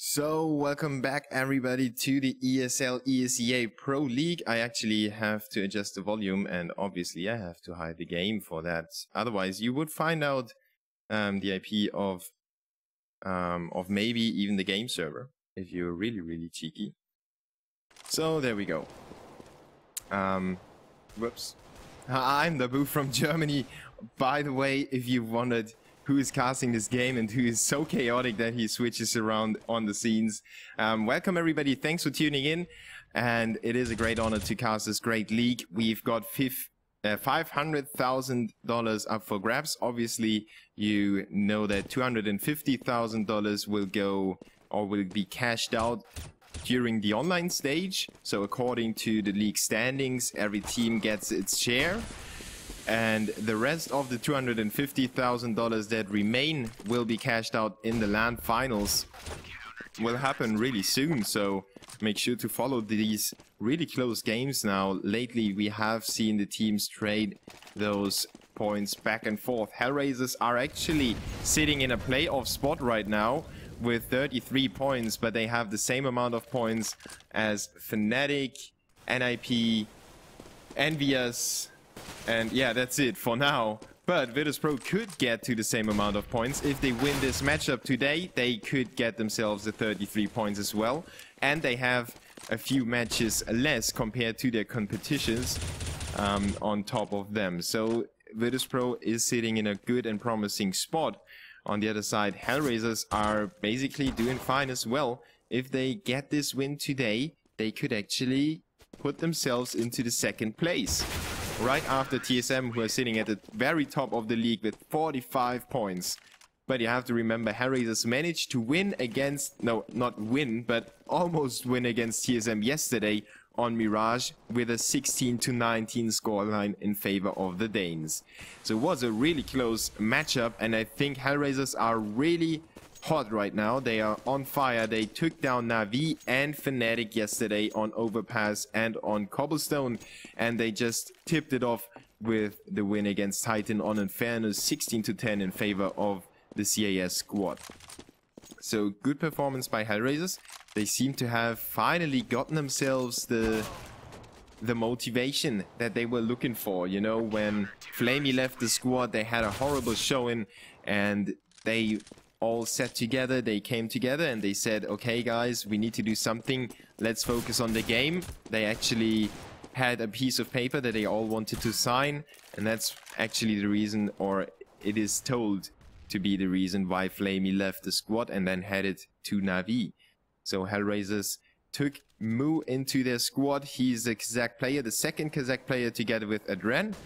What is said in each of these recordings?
So, welcome back everybody to the ESL ESEA Pro League. I actually have to adjust the volume and obviously I have to hide the game for that. Otherwise you would find out the IP of maybe even the game server if you're really cheeky. So there we go. Whoops. I'm the Boo from Germany. By the way, if you wondered who is casting this game and who is so chaotic that he switches around on the scenes. Welcome everybody, thanks for tuning in, and it is a great honor to cast this great league. We've got $500,000 up for grabs. Obviously, you know that $250,000 will go or will be cashed out during the online stage. So according to the league standings, every team gets its share. And the rest of the $250,000 that remain will be cashed out in the LAN finals. Will happen really soon, so make sure to follow these really close games now. Lately we have seen the teams trade those points back and forth. Hellraisers are actually sitting in a playoff spot right now with 33 points, but they have the same amount of points as Fnatic, NIP, ESEA, and yeah, that's it for now. But Virtus.pro could get to the same amount of points. If they win this matchup today, they could get themselves the 33 points as well. And they have a few matches less compared to their competitions on top of them. So Virtus.pro is sitting in a good and promising spot. On the other side, Hellraisers are basically doing fine as well. If they get this win today, they could actually put themselves into the second place, right after TSM, who are sitting at the very top of the league with 45 points. But you have to remember, Hellraisers managed to win against, no, not win, but almost win against TSM yesterday on Mirage with a 16-19 scoreline in favor of the Danes. So it was a really close matchup, and I think Hellraisers are really hot right now. They are on fire. They took down Na'Vi and Fnatic yesterday on Overpass and on Cobblestone, and they just tipped it off with the win against Titan on Inferno, 16-10 in favor of the CAS squad. So good performance by Hellraisers. They seem to have finally gotten themselves the motivation that they were looking for. You know, when Flamey left the squad, they had a horrible showing, and they all sat together, they came together and they said, okay guys, we need to do something, let's focus on the game. They actually had a piece of paper that they all wanted to sign, and that's actually the reason, or it is told to be the reason, why Flamey left the squad and then headed to Na'Vi. So Hellraisers took Moo into their squad. He's the Kazakh player, the second Kazakh player together with Adren.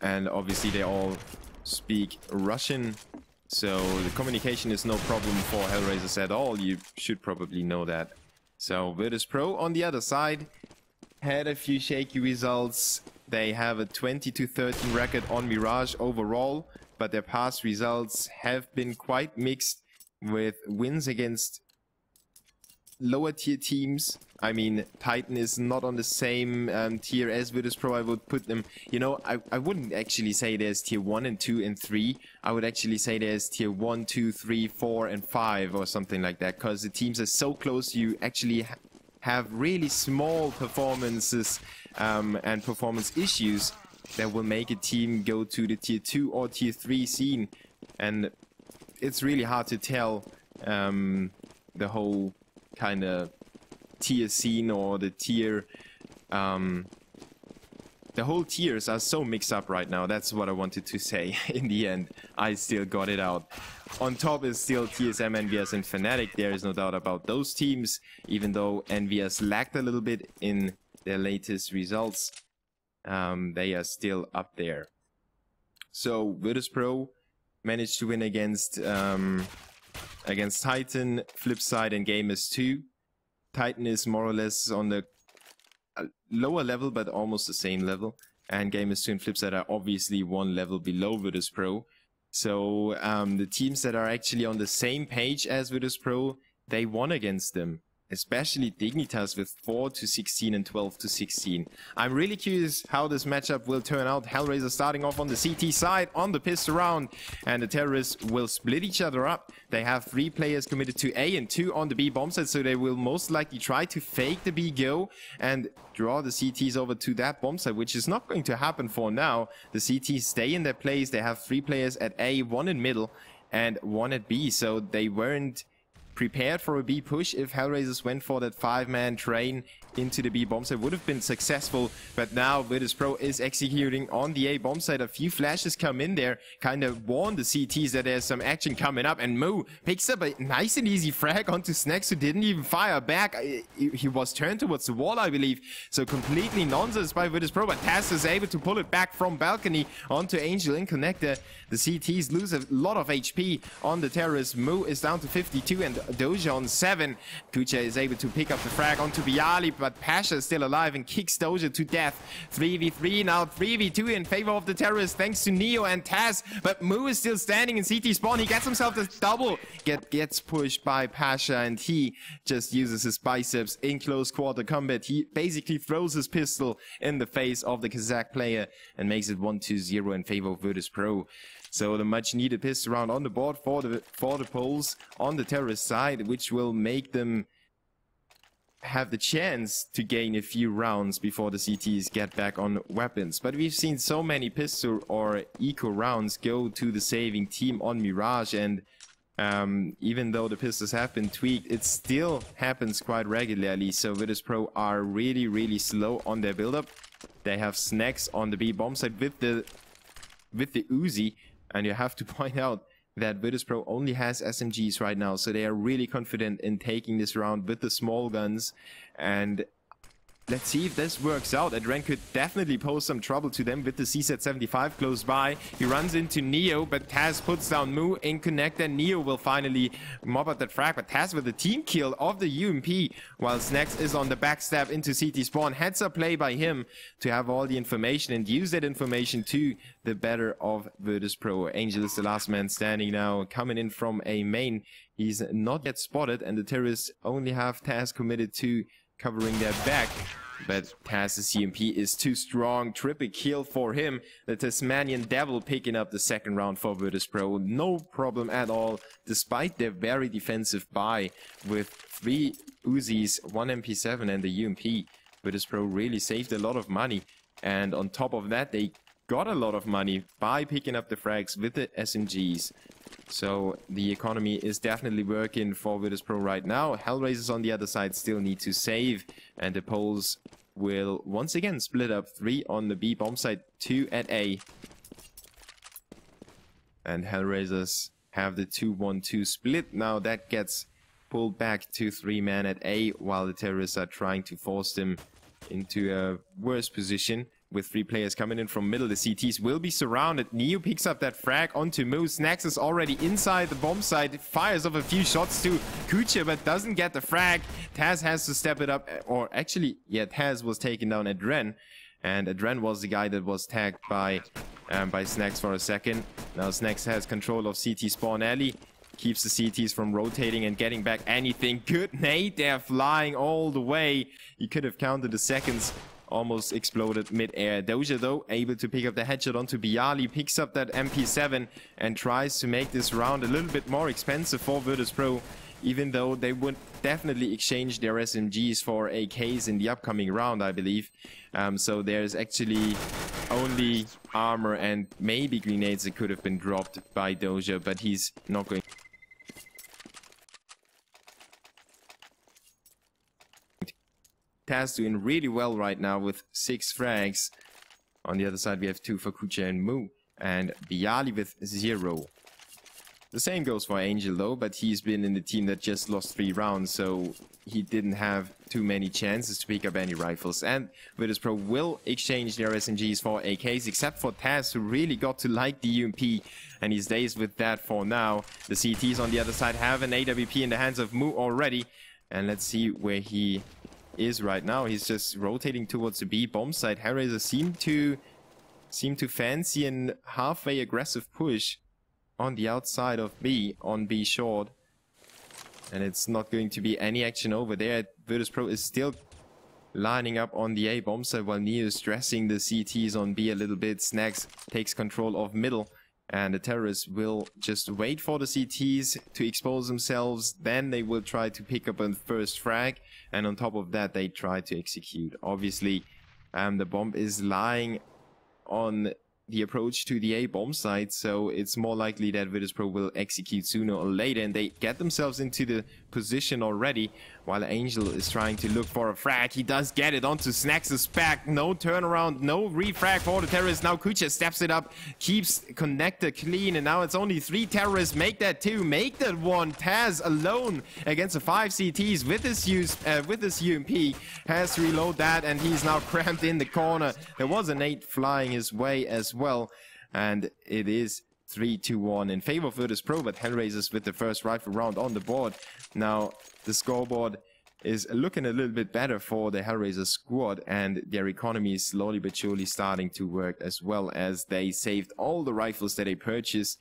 And obviously they all speak Russian, so the communication is no problem for Hellraisers at all. You should probably know that. So Virtus.pro on the other side had a few shaky results. They have a 20-13 record on Mirage overall, but their past results have been quite mixed, with wins against lower tier teams. I mean, Titan is not on the same tier as Virtus.pro. I would put them, you know, I wouldn't actually say there's tier 1 and 2 and 3. I would actually say there's tier 1, 2, 3, 4 and 5 or something like that, because the teams are so close. You actually have really small performances and performance issues that will make a team go to the tier 2 or tier 3 scene, and it's really hard to tell the whole kind of tier scene or the tier, the whole tiers are so mixed up right now. That's what I wanted to say. In the end, I still got it out. On top is still TSM, ESEA and Fnatic. There is no doubt about those teams, even though ESEA lacked a little bit in their latest results. They are still up there. So Virtus.pro managed to win against Titan, Flipside and Gamers2. Titan is more or less on the lower level, but almost the same level. And Gamers2 and Flipside are obviously one level below Virtus.pro. So the teams that are actually on the same page as Virtus.pro, they won against them. especially Dignitas with 4-16 and 12-16. I'm really curious how this matchup will turn out. Hellraisers starting off on the CT side, on the pistol round, and the terrorists will split each other up. They have 3 players committed to A and 2 on the B bomb site, so they will most likely try to fake the B go and draw the CTs over to that bomb site, which is not going to happen for now. The CTs stay in their place. They have 3 players at A, 1 in middle, and 1 at B, so they weren't prepared for a B push. If Hellraisers went for that 5-man train into the B bomb site, would have been successful, but now Virtus.pro is executing on the A bomb site. A few flashes come in there, kind of warn the CTs that there's some action coming up, and Moo picks up a nice and easy frag onto Snacks, who didn't even fire back. He was turned towards the wall, I believe, so completely nonsense by Virtus.pro, but Taz is able to pull it back from balcony onto Angel in connector. The CTs lose a lot of HP on the terrorists. Moo is down to 52 and Doja on 7. Kucha is able to pick up the frag onto Bialy, but Pasha is still alive and kicks Doja to death. 3v3 now, 3v2 in favor of the terrorists thanks to Neo and Taz, but Moo is still standing in CT spawn. He gets himself this double, gets pushed by Pasha, and he just uses his biceps in close quarter combat. He basically throws his pistol in the face of the Kazakh player and makes it 1-0 in favor of Virtus.pro. So the much needed pistol round on the board for the Poles on the terrorist side, which will make them have the chance to gain a few rounds before the CTs get back on weapons. But we've seen so many pistol or eco rounds go to the saving team on Mirage, and even though the pistols have been tweaked, it still happens quite regularly. So Virtus.pro are really slow on their build-up. They have Snacks on the B bomb site with the Uzi. And you have to point out that Virtus.pro only has SMGs right now, so they are really confident in taking this round with the small guns. And let's see if this works out. Adren could definitely pose some trouble to them with the CZ75 close by. He runs into Neo, but Taz puts down Moo in connector. Neo will finally mob up that frag, but Taz with the team kill of the UMP, while Snacks is on the backstab into CT spawn. Heads up play by him to have all the information and use that information to the better of Virtus.pro. Angel is the last man standing now, coming in from a main. He's not yet spotted, and the terrorists only have Taz committed to covering their back, but Taz's CMP is too strong. Triple kill for him. The Tasmanian Devil picking up the second round for Virtus.pro. No problem at all, despite their very defensive buy with 3 Uzis, 1 MP7 and the UMP. Virtus.pro really saved a lot of money, and on top of that they got a lot of money by picking up the frags with the SMGs. So the economy is definitely working for Virtus.pro right now. Hellraisers on the other side still need to save, and the Poles will once again split up. 3 on the B bomb site, 2 at A. And Hellraisers have the 2-1-2 split. Now that gets pulled back to 3-man at A, while the terrorists are trying to force them into a worse position. With 3 players coming in from middle, the CTs will be surrounded. Neo picks up that frag onto Moo. Snacks is already inside the bomb site. Fires off a few shots to Kucha, but doesn't get the frag. Taz has to step it up. Or actually, yeah, Taz was taken down Adren. And Adren was the guy that was tagged by Snacks for a second. Now Snacks has control of CT spawn alley. Keeps the CTs from rotating and getting back anything. Good nade there, flying all the way. You could have counted the seconds. Almost exploded mid-air. Doja, though, able to pick up the headshot onto Bialy, picks up that MP7 and tries to make this round a little bit more expensive for Virtus.pro, even though they would definitely exchange their SMGs for AKs in the upcoming round, I believe. So there's actually only armor and maybe grenades that could have been dropped by Doja, but he's not going. Taz doing really well right now with 6 frags. On the other side we have 2 for Kucha and Moo, and Bialy with 0. The same goes for Angel though, but he's been in the team that just lost 3 rounds, so he didn't have too many chances to pick up any rifles. And Virtus.pro will exchange their SMGs for AKs, except for Taz, who really got to like the UMP, and he stays with that for now. The CTs on the other side have an AWP in the hands of Moo already, and let's see where he is right now. He's just rotating towards the B bomb site. Hellraisers seem to fancy an halfway aggressive push on the outside of B, on B short. And it's not going to be any action over there. Virtus.pro is still lining up on the A bomb site while Neo is stressing the CTs on B a little bit. Snags takes control of middle. And the terrorists will just wait for the CTs to expose themselves. Then they will try to pick up a first frag. And on top of that, they try to execute. Obviously, the bomb is lying on the approach to the A bomb site, so it's more likely that Virtus.pro will execute sooner or later, and they get themselves into the position already while Angel is trying to look for a frag. He does get it onto Snags' back. No turnaround, no refrag for the terrorists. Now Kucha steps it up, keeps connector clean, and now it's only 3 terrorists. Make that 2, make that 1. Taz alone against the 5 CTs with his UMP has to reload that, and he's now cramped in the corner. There was a nade flying his way as well, and it is 3-1 in favor of Virtus.pro, but Hellraisers with the first rifle round on the board. Now the scoreboard is looking a little bit better for the Hellraisers squad, and their economy is slowly but surely starting to work, as well as they saved all the rifles that they purchased.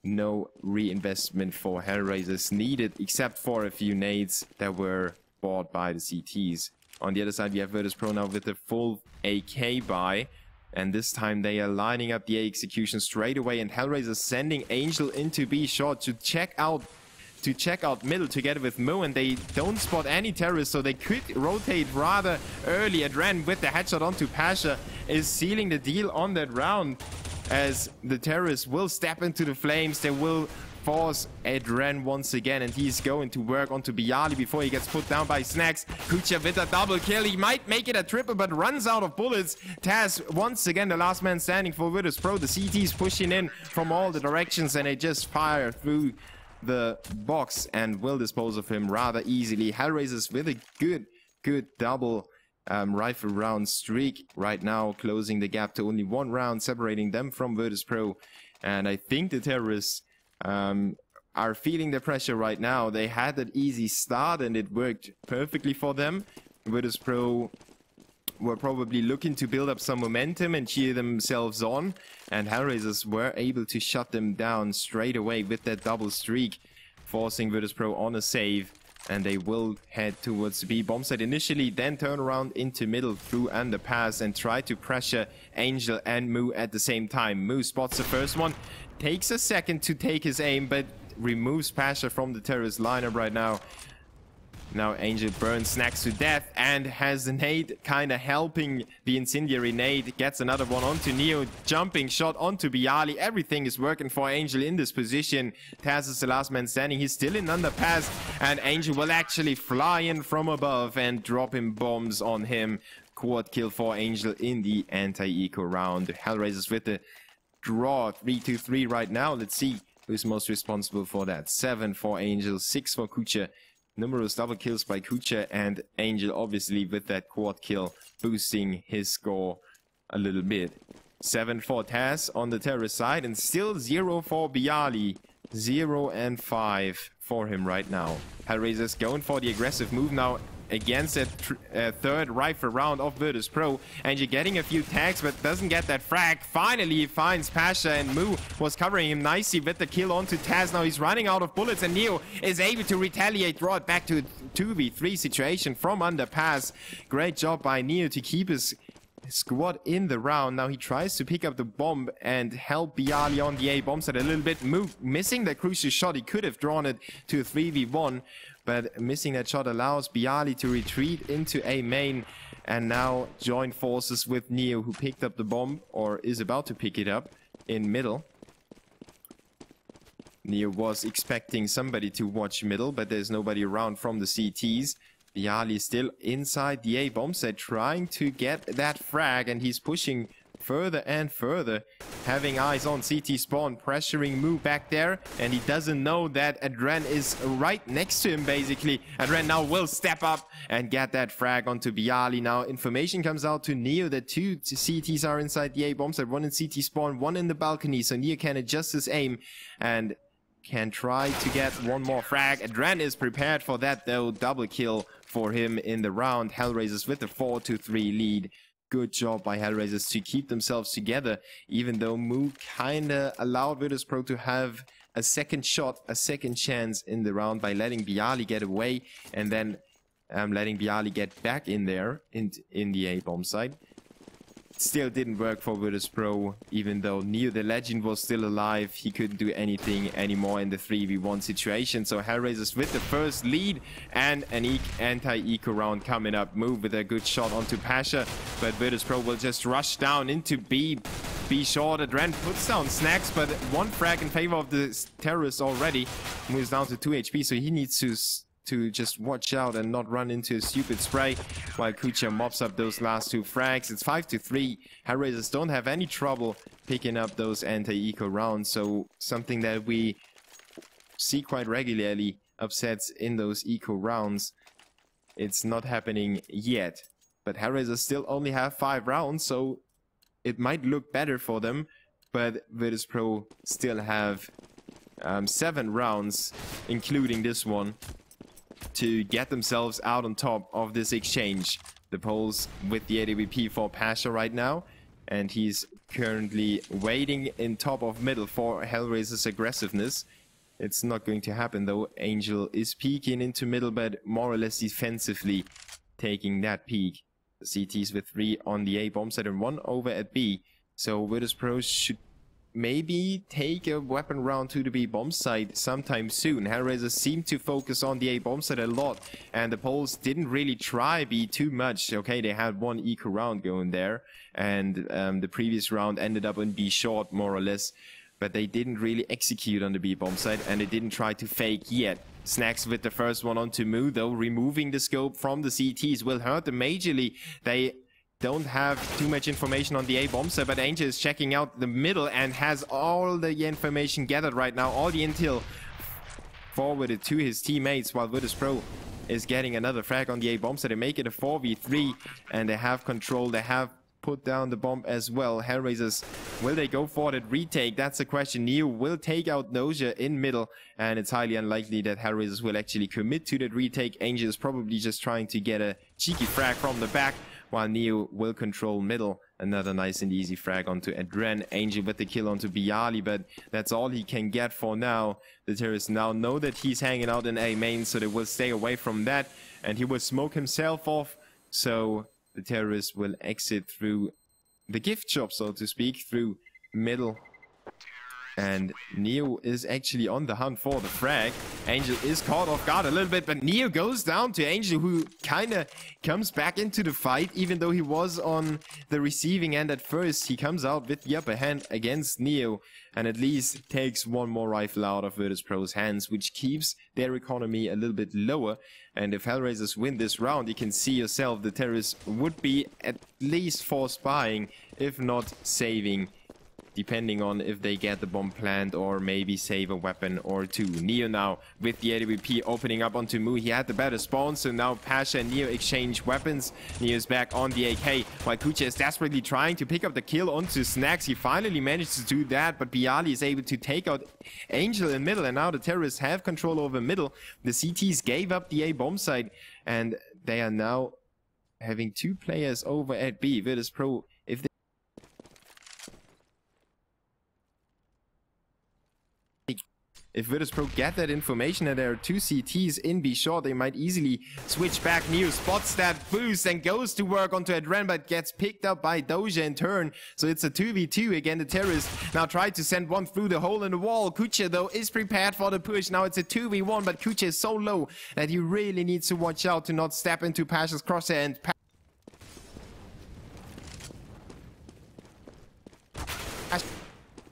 No reinvestment for Hellraisers needed, except for a few nades that were bought by the CTs. On the other side, we have Virtus.pro now with the full AK buy. And this time they are lining up the A execution straight away, and Hellraiser sending Angel into B short to check out middle together with Mo, and they don't spot any terrorists, so they could rotate rather early. Adren with the headshot onto Pasha is sealing the deal on that round, as the terrorists will step into the flames. They will force Adren once again, and he's going to work onto Bialy before he gets put down by Snags. Kucha with a double kill. He might make it a triple, but runs out of bullets. Taz once again the last man standing for Virtus.pro. The CT's pushing in from all the directions, and they just fire through the box and will dispose of him rather easily. Hellraisers with a good double rifle round streak right now, closing the gap to only 1 round, separating them from Virtus.pro. And I think the terrorists are feeling the pressure right now. They had that easy start and it worked perfectly for them. Virtus.pro were probably looking to build up some momentum and cheer themselves on, and Hellraisers were able to shut them down straight away with that double streak, forcing Virtus.pro on a save, and they will head towards the B bomb site initially, then turn around into middle through underpass and try to pressure Angel and Moo at the same time. Moo spots the first one, takes a second to take his aim, but removes Pasha from the terrorist lineup right now. Now Angel burns Snags to death and has the nade kind of helping the incendiary nade. Gets another one onto Neo, jumping shot onto Bialy. Everything is working for Angel in this position. Taz is the last man standing. He's still in underpass, and Angel will actually fly in from above and drop him bombs on him. Quad kill for Angel in the anti-eco round. Hellraisers with the draw, 3-3 right now. Let's see who's most responsible for that. 7 for Angel, 6 for Kucha. Numerous double kills by Kucha, and Angel obviously with that quad kill boosting his score a little bit. 7 for Taz on the terrorist side, and still 0 for Bialy. 0 and 5 for him right now. Hellraisers going for the aggressive move now against a third rifle round of Virtus.pro. And you're getting a few tags, but doesn't get that frag. Finally, he finds Pasha, and Moo was covering him nicely with the kill onto Taz. Now he's running out of bullets, and Neo is able to retaliate, draw it back to a 2v3 situation from underpass. Great job by Neo to keep his squad in the round. Now he tries to pick up the bomb and help Bialy on the A bomb site a little bit. Moo missing that crucial shot. He could have drawn it to a 3v1, but missing that shot allows Bialy to retreat into A main and now join forces with Neo, who picked up the bomb, or is about to pick it up, in middle. Neo was expecting somebody to watch middle, but there's nobody around from the CTs. Bialy still inside the A bomb set, trying to get that frag, and he's pushing further and further, having eyes on CT spawn, pressuring Moo back there, and he doesn't know that Adren is right next to him, basically. Adren now will step up and get that frag onto Bialy. Now information comes out to Neo that 2 CTs are inside the A bomb set, 1 in CT spawn, 1 in the balcony, so Neo can adjust his aim and can try to get 1 more frag. Adren is prepared for that though. Double kill for him in the round. Hellraisers with the 4-3 lead. Good job by Hellraisers to keep themselves together, even though Moo kinda allowed Virtus.pro to have a second shot, a second chance in the round by letting Bialy get away and then letting Bialy get back in there in the A bomb site. Still didn't work for Virtus.pro, even though Neo the Legend was still alive. He couldn't do anything anymore in the 3v1 situation. So Hellraisers with the first lead and an anti-eco round coming up. Move with a good shot onto Pasha, but Virtus.pro will just rush down into B. Be short. Adren puts down Snacks, but one frag in favor of the terrorist already. Moves down to 2 HP, so he needs to just watch out and not run into a stupid spray while Kucha mops up those last 2 frags. It's 5-3. Hellraisers don't have any trouble picking up those anti-eco rounds, so something that we see quite regularly, upsets in those eco rounds. It's not happening yet, but Hellraisers still only have 5 rounds, so it might look better for them, but Virtus.pro still have 7 rounds, including this one, to get themselves out on top of this exchange. The Poles with the AWP for Pasha right now, and he's currently waiting in top of middle for Hellraiser's aggressiveness. It's not going to happen though. Angel is peeking into middle, but more or less defensively taking that peek. The CTs with 3 on the A bomb site and 1 over at B. So Virtus.pro should maybe take a weapon round to the B bomb site sometime soon. Hellraisers seem to focus on the A bomb site a lot, and the Poles didn't really try B too much. Okay, they had 1 eco round going there, and the previous round ended up in B short more or less, but they didn't really execute on the B bomb site, and they didn't try to fake yet. Snacks with the first one onto Moo, though removing the scope from the CTs will hurt them majorly. They don't have too much information on the A bomb site, but Angel is checking out the middle and has all the information gathered right now, all the intel forwarded to his teammates, while Virtus.pro is getting another frag on the A bomb site. They make it a 4v3, and they have control. They have put down the bomb as well. Hellraisers, will they go for that retake? That's the question. Neo will take out Noja in middle, and it's highly unlikely that Hellraisers will actually commit to that retake. Angel is probably just trying to get a cheeky frag from the back, while Neo will control middle. Another nice and easy frag onto Adren. Angel with the kill onto Bialy, but that's all he can get for now. The terrorists now know that he's hanging out in A main, so they will stay away from that, and he will smoke himself off. So the terrorists will exit through the gift shop, so to speak, through middle. And Neo is actually on the hunt for the frag. Angel is caught off guard a little bit, but Neo goes down to Angel, who kind of comes back into the fight, even though he was on the receiving end at first. He comes out with the upper hand against Neo, and at least takes 1 more rifle out of Virtus.pro's hands, which keeps their economy a little bit lower. And if Hellraisers win this round, you can see yourself, the terrorists would be at least forced buying, if not saving, depending on if they get the bomb plant or maybe save a weapon or 2. Neo now with the AWP opening up onto Moo. He had the better spawn, so now Pasha and Neo exchange weapons. Neo's back on the AK, while Kucha is desperately trying to pick up the kill onto Snacks. He finally managed to do that, but Bialy is able to take out Angel in middle, and now the terrorists have control over middle. The CTs gave up the A bomb site, and they are now having 2 players over at B. Virtus.pro, if Virtus.pro get that information and there are 2 CTs in B short, they might easily switch back. Neo spots that boost and goes to work onto Adren, but gets picked up by Doja in turn. So it's a 2v2 again. The terrorists now try to send one through the hole in the wall. Kucha, though, is prepared for the push. Now it's a 2v1, but Kucha is so low that he really needs to watch out to not step into Pasha's crosshair. And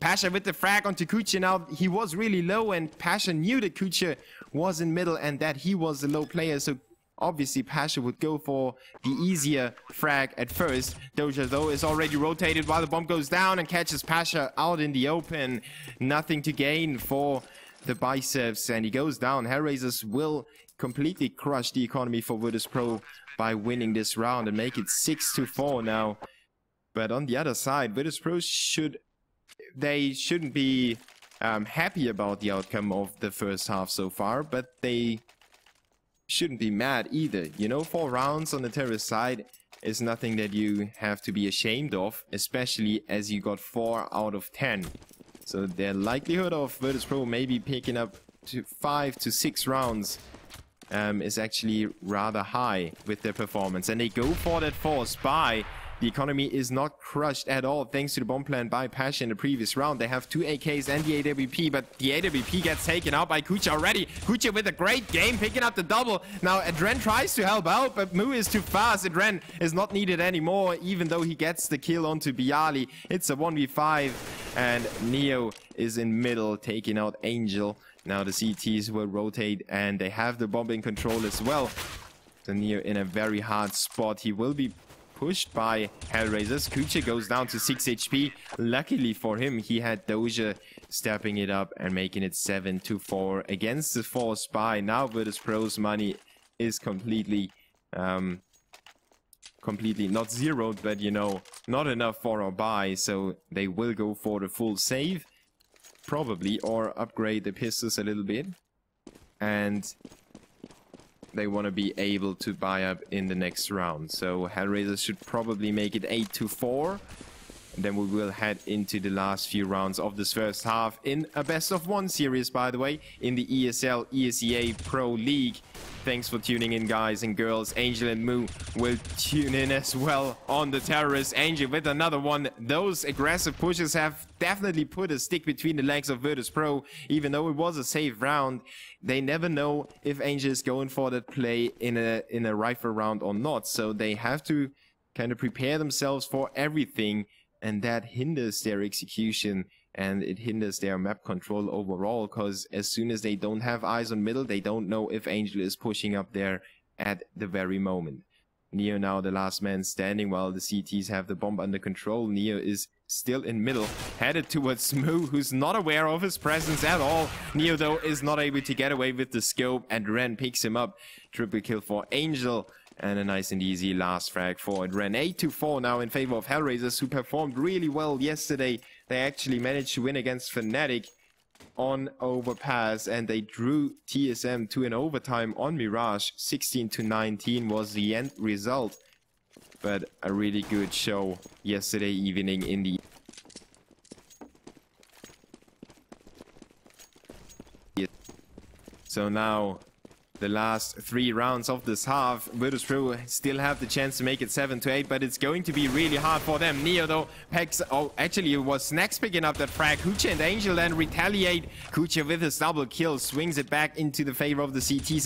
Pasha with the frag onto Kucha. Now he was really low, and Pasha knew that Kucha was in middle and that he was the low player, so obviously Pasha would go for the easier frag at first. Doja, though, is already rotated while the bomb goes down and catches Pasha out in the open. Nothing to gain for the biceps, and he goes down. Hellraisers will completely crush the economy for Virtus.pro by winning this round and make it 6-4 now. But on the other side, Virtus.pro shouldn't be happy about the outcome of the first half so far, but they shouldn't be mad either. You know, 4 rounds on the terrorist side is nothing that you have to be ashamed of, especially as you got 4 out of 10. So the likelihood of Virtus.pro maybe picking up to 5 to 6 rounds is actually rather high with their performance. And they go for that force buy. The economy is not crushed at all thanks to the bomb plan by Pasha in the previous round. They have 2 AKs and the AWP, but the AWP gets taken out by Kucha already. Kucha with a great game, picking up the double. Now Adren tries to help out, but Moo is too fast. Adren is not needed anymore, even though he gets the kill onto Bialy. It's a 1v5, and Neo is in middle, taking out Angel. Now the CTs will rotate, and they have the bomb in control as well. So Neo in a very hard spot. He will be pushed by Hellraisers. Kucha goes down to 6 HP. Luckily for him, he had Doja stepping it up and making it 7-4 against the force buy. Now Virtus.pro's money is completely not zeroed, but you know, not enough for a buy, so they will go for the full save probably, or upgrade the pistols a little bit, and they want to be able to buy up in the next round. So Hellraisers should probably make it 8-4. And then we will head into the last few rounds of this first half in a best-of-1 series, by the way, in the ESL ESEA Pro League. Thanks for tuning in, guys and girls. Angel and Moo will tune in as well on the terrorists. Angel with another one. Those aggressive pushes have definitely put a stick between the legs of Virtus.pro. Even though it was a safe round, they never know if Angel is going for that play in a rifle round or not. So they have to kind of prepare themselves for everything, and that hinders their execution. And it hinders their map control overall, because as soon as they don't have eyes on middle, they don't know if Angel is pushing up there at the very moment. Neo now the last man standing while the CTs have the bomb under control. Neo is still in middle, headed towards Smoo, who's not aware of his presence at all. Neo, though, is not able to get away with the scope, and Ren picks him up. Triple kill for Angel, and a nice and easy last frag for Ren. 8-4 now in favor of Hellraisers, who performed really well yesterday. They actually managed to win against Fnatic on Overpass, and they drew TSM to an overtime on Mirage. 16-19 was the end result. But a really good show yesterday evening in the... So now, the last 3 rounds of this half, Virtus.pro still have the chance to make it 7-8, but it's going to be really hard for them. Neo, though, packs... Oh, actually, it was Snacks picking up that frag. Kucha and Angel then retaliate. Kucha with his double kill swings it back into the favor of the CTs.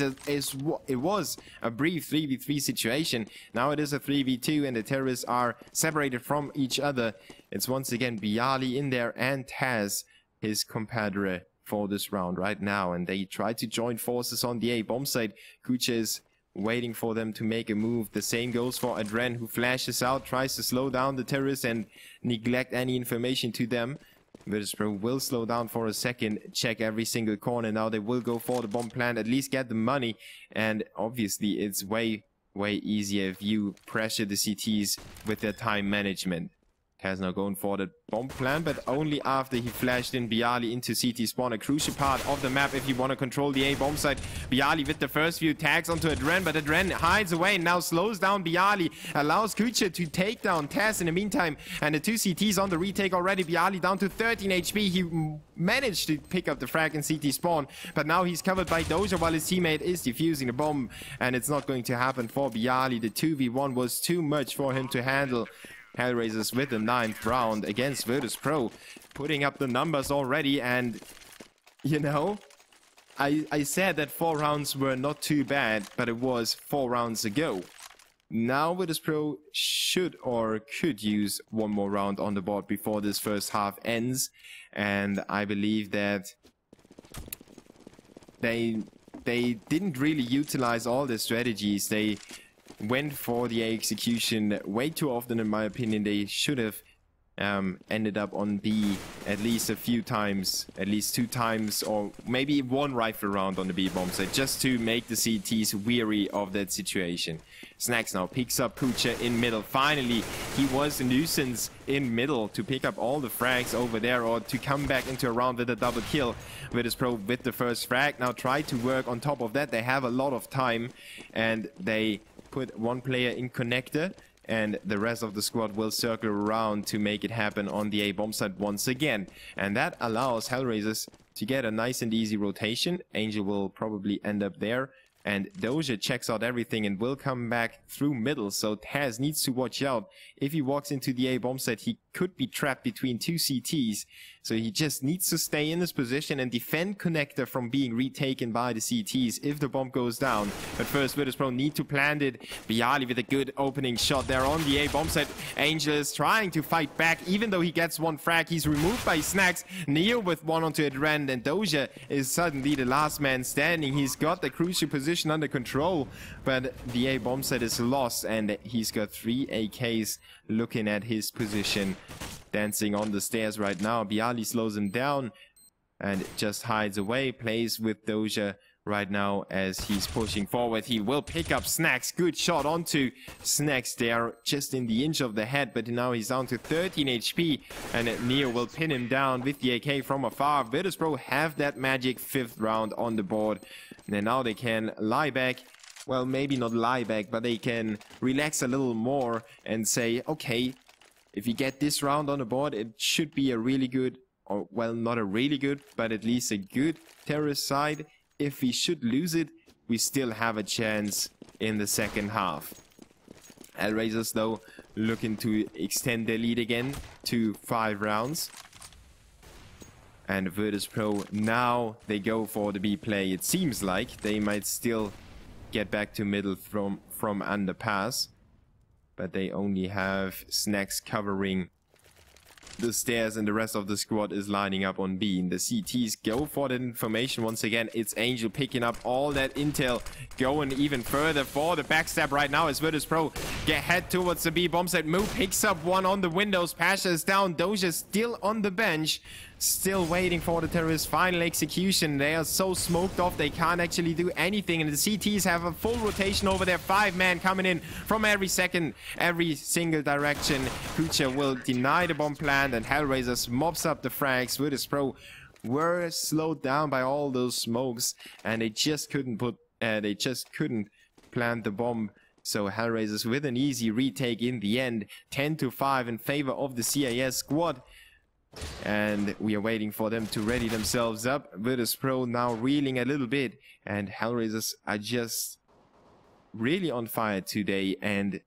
It was a brief 3v3 situation. Now it is a 3v2, and the terrorists are separated from each other. It's once again Bialy in there and Taz, his competitor, for this round right now, and they try to join forces on the A bomb site. Kucha is waiting for them to make a move. The same goes for Adren, who flashes out, tries to slow down the terrorists and neglect any information to them. Virtus.pro will slow down for a second, check every single corner. Now they will go for the bomb plant, at least get the money, and obviously it's way easier if you pressure the CTs with their time management. Has now going for the bomb plan, but only after he flashed in Bialy into CT spawn. A crucial part of the map if you want to control the A bomb site. Bialy with the first few tags onto Adren, but Adren hides away and now slows down Bialy. Allows Kucha to take down Taz in the meantime. And the 2 CTs on the retake already. Bialy down to 13 HP. He managed to pick up the frag in CT spawn, but now he's covered by Doja while his teammate is defusing the bomb. And it's not going to happen for Bialy. The 2v1 was too much for him to handle. Hellraisers with the 9th round against Virtus.pro, putting up the numbers already. And you know, I said that 4 rounds were not too bad, but it was 4 rounds ago. Now Virtus.pro should or could use 1 more round on the board before this first half ends, and I believe that they didn't really utilize all their strategies. They went for the execution way too often, in my opinion. They should have ended up on B at least a few times, at least 2 times, or maybe 1 rifle round on the B bomb site, just to make the CTs weary of that situation. Snacks now picks up Kucha in middle. Finally, he was a nuisance in middle to pick up all the frags over there, or to come back into a round with a double kill. Virtus.pro with the first frag. Now try to work on top of that. They have a lot of time, and they put 1 player in connector, and the rest of the squad will circle around to make it happen on the A bomb site once again. And that allows Hellraisers to get a nice and easy rotation. Angel will probably end up there. And Doja checks out everything and will come back through middle. So Taz needs to watch out. If he walks into the A bomb site, he could be trapped between two CTs. So he just needs to stay in this position and defend Connector from being retaken by the CTs if the bomb goes down. But first, Virtus.pro need to plant it. Bialy with a good opening shot there on the A bomb site. Angel is trying to fight back, even though he gets one frag. He's removed by Snacks. Neo with one onto Adrend, and Doja is suddenly the last man standing. He's got the crucial position under control, but the A bomb site is lost, and he's got 3 AKs looking at his position. Dancing on the stairs right now. Bialy slows him down and just hides away. Plays with Doja right now as he's pushing forward. He will pick up Snacks. Good shot onto Snacks there, just in the inch of the head, but now he's down to 13 HP, and Neo will pin him down with the AK from afar. Virtus.pro have that magic 5th round on the board, and now they can lie back. Well, maybe not lie back, but they can relax a little more and say, okay, if you get this round on the board, it should be a really good, or well, not a really good, but at least a good terrorist side. If we should lose it, we still have a chance in the second half. Hellraisers, though, looking to extend their lead again to 5 rounds. And Virtus.pro, now they go for the B play. It seems like they might still get back to middle from underpass. But they only have Snacks covering the stairs, and the rest of the squad is lining up on B. And the CTs go for that information once again. It's Angel picking up all that intel, going even further for the backstab right now as Virtus.pro head towards the B bomb site. Moo picks up one on the windows. Pasha is down. Doja still on the bench, still waiting for the terrorist final execution. They are so smoked off they can't actually do anything, and the CTs have a full rotation over there. 5 men coming in from every single direction. Kucha will deny the bomb plant, and Hellraisers mops up the frags. Virtus.pro were slowed down by all those smokes, and they just couldn't plant the bomb. So Hellraisers with an easy retake in the end, 10-5 in favor of the CIS squad. And we are waiting for them to ready themselves up. Virtus.pro now reeling a little bit, and Hellraisers are just really on fire today and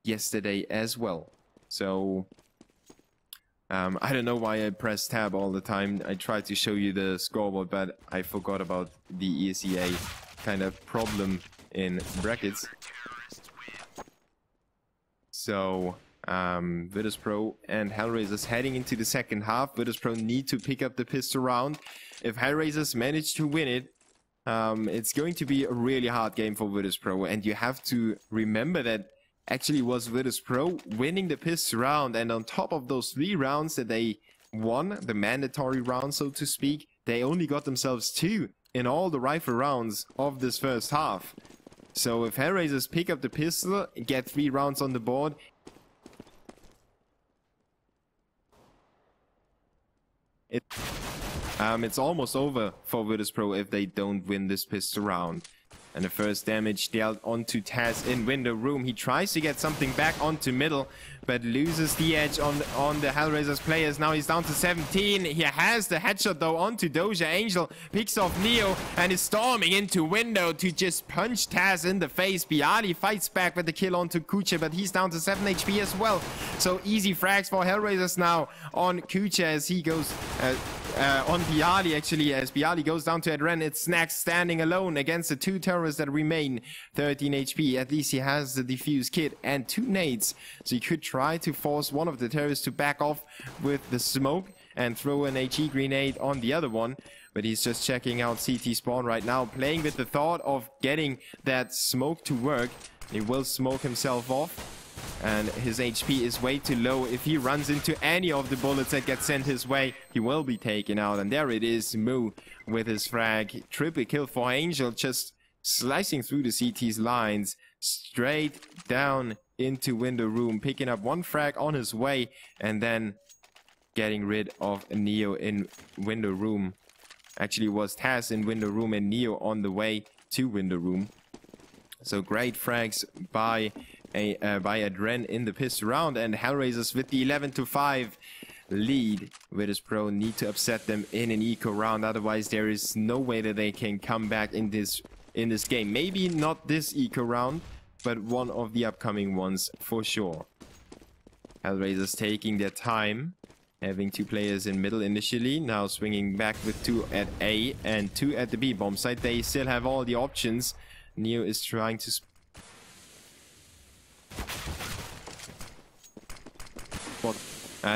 yesterday as well. So I don't know why I press tab all the time. I tried to show you the scoreboard, but I forgot about the ESEA kind of problem in brackets. So Virtus.pro and Hellraisers heading into the second half. Virtus.pro need to pick up the pistol round. If Hellraisers manage to win it, it's going to be a really hard game for Virtus.pro, and you have to remember that actually was Virtus.pro winning the pistol round, and on top of those 3 rounds that they won, the mandatory round so to speak, they only got themselves 2 in all the rifle rounds of this first half. So if Hellraisers pick up the pistol, get 3 rounds on the board, it's almost over for Virtus.pro if they don't win this pistol round. And the first damage dealt onto Taz in window room. He tries to get something back onto middle, but loses the edge on the Hellraisers players. Now he's down to 17. He has the headshot though onto Doja. Angel picks off Neo and is storming into window to just punch Taz in the face. Bialy fights back with the kill onto Kucha, but he's down to 7 HP as well. So easy frags for Hellraisers now on Kucha as he goes on Bialy actually, as Bialy goes down to Adren. It's Snacks standing alone against the 2 terrorists that remain. 13 HP. At least he has the defuse kit and 2 nades, so he could try to force one of the terrorists to back off with the smoke and throw an HE grenade on the other one. But he's just checking out CT spawn right now, playing with the thought of getting that smoke to work. He will smoke himself off, and his HP is way too low. If he runs into any of the bullets that get sent his way, he will be taken out. And there it is, Moo with his frag. Triple kill for Angel, just slicing through the CT's lines, straight down into window room, picking up 1 frag on his way, and then getting rid of Neo in window room. Actually was Taz in window room and Neo on the way to window room. So great frags by by Adren in the pissed round, and Hellraisers with the 11-5 lead. Virtus.pro need to upset them in an eco round, otherwise there is no way that they can come back in this game. Maybe not this eco round, but one of the upcoming ones for sure. Hellraisers taking their time, having 2 players in middle initially, now swinging back with 2 at A and 2 at the B bomb site. They still have all the options. Neo is trying to spot.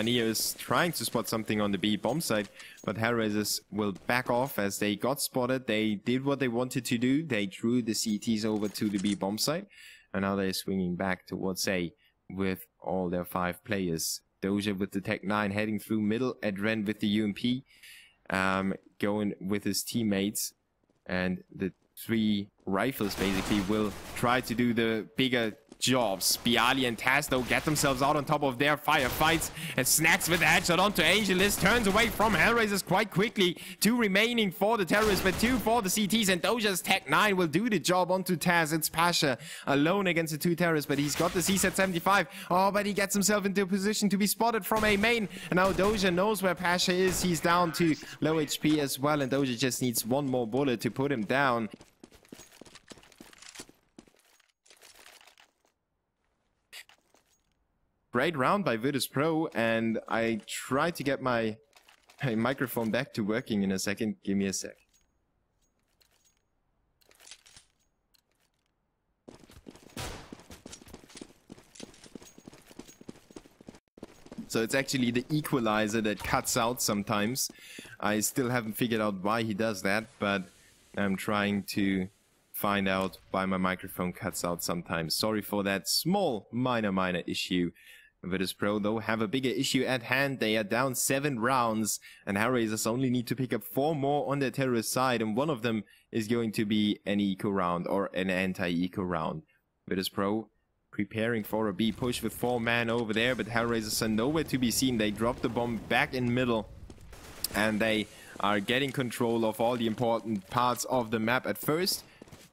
Neo is trying to spot something on the B bomb site, but Hellraisers will back off as they got spotted. They did what they wanted to do. They drew the CTs over to the B bomb site, and now they're swinging back towards A with all their 5 players. Doja with the Tech 9 heading through middle. Adren with the UMP going with his teammates, and the 3 rifles basically will try to do the bigger jobs. Bialy and Taz though get themselves out on top of their firefights, and Snacks with the headshot onto Angelus turns away from Hellraisers quite quickly. 2 remaining for the terrorists, but 2 for the CTs, and Doja's Tech 9 will do the job onto Taz. It's Pasha alone against the 2 terrorists, but he's got the CSAT 75. Oh, but he gets himself into a position to be spotted from A main, and now Doja knows where Pasha is. He's down to low HP as well, and Doja just needs 1 more bullet to put him down. Great round by Virtus.pro, and I try to get my microphone back to working in a second. Give me a sec. So it's actually the equalizer that cuts out sometimes. I still haven't figured out why he does that, but I'm trying to find out why my microphone cuts out sometimes. Sorry for that small, minor issue. Virtus.pro though have a bigger issue at hand. They are down 7 rounds, and Hellraisers only need to pick up 4 more on their terrorist side, and one of them is going to be an eco round or an anti-eco round. Virtus.pro preparing for a B push with 4 men over there, but Hellraisers are nowhere to be seen. They drop the bomb back in middle, and they are getting control of all the important parts of the map at first,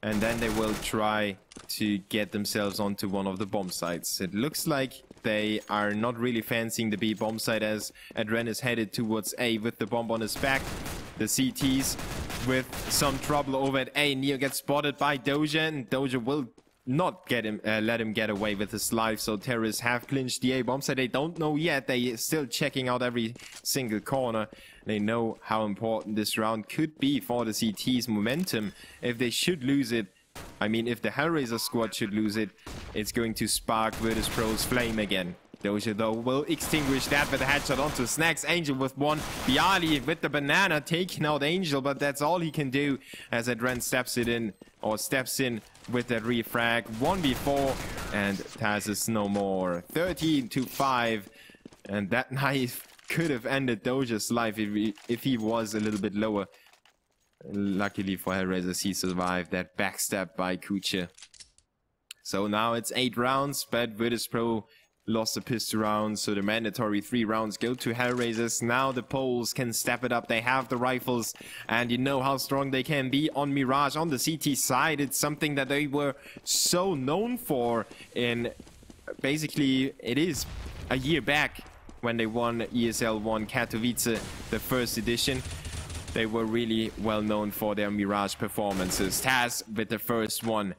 and then they will try to get themselves onto one of the bomb sites. It looks like they are not really fancying the B bomb site, as Adren is headed towards A with the bomb on his back. The CTs with some trouble over at A. Neo gets spotted by Doja, and Doja will not get him, let him get away with his life. So terrorists have clinched the A bomb site. They don't know yet. They are still checking out every single corner. They know how important this round could be for the CT's momentum. If they should lose it, I mean, if the Hellraiser squad should lose it, it's going to spark Virtus.pro's flame again. Doja, though, will extinguish that with a headshot onto Snacks. Angel with 1. Bialy with the banana taking out Angel, but that's all he can do as Adren steps in with that refrag. 1v4, and Taz is no more. 13-5, and that knife could have ended Doja's life if he was a little bit lower. Luckily for Hellraisers, he survived that backstab by Kuche. So now it's 8 rounds, but Virtus.pro lost the pistol round, so the mandatory 3 rounds go to Hellraisers. Now the Poles can step it up. They have the rifles, and you know how strong they can be on Mirage. On the CT side, it's something that they were so known for in... Basically, it is a year back when they won ESL 1 Katowice, the first edition. They were really well known for their Mirage performances. Taz with the first one,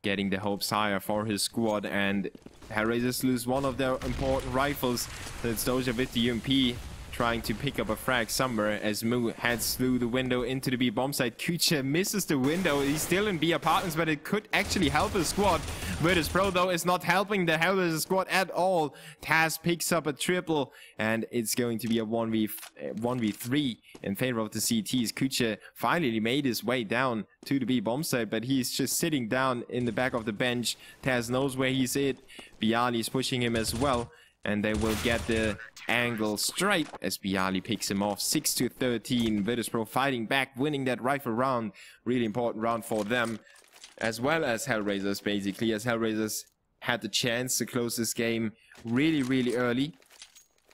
getting the hopes higher for his squad, and Hellraisers lose one of their important rifles. That's Doja with the UMP, trying to pick up a frag somewhere as Moo heads through the window into the B bomb site. Kuche misses the window. He's still in B apartments, but it could actually help his squad. Virtus.pro though is not helping the Hellraiser squad at all. Taz picks up a triple, and it's going to be a 1v3 in favor of the CTs. Kuche finally made his way down to the B bomb site, but he's just sitting down in the back of the bench. Taz knows where he's at. Bialy is pushing him as well, and they will get the angle straight as Bialy picks him off. 6-13. Virtus.pro fighting back, winning that rifle round. Really important round for them, as well as Hellraisers, basically, as Hellraisers had the chance to close this game really early.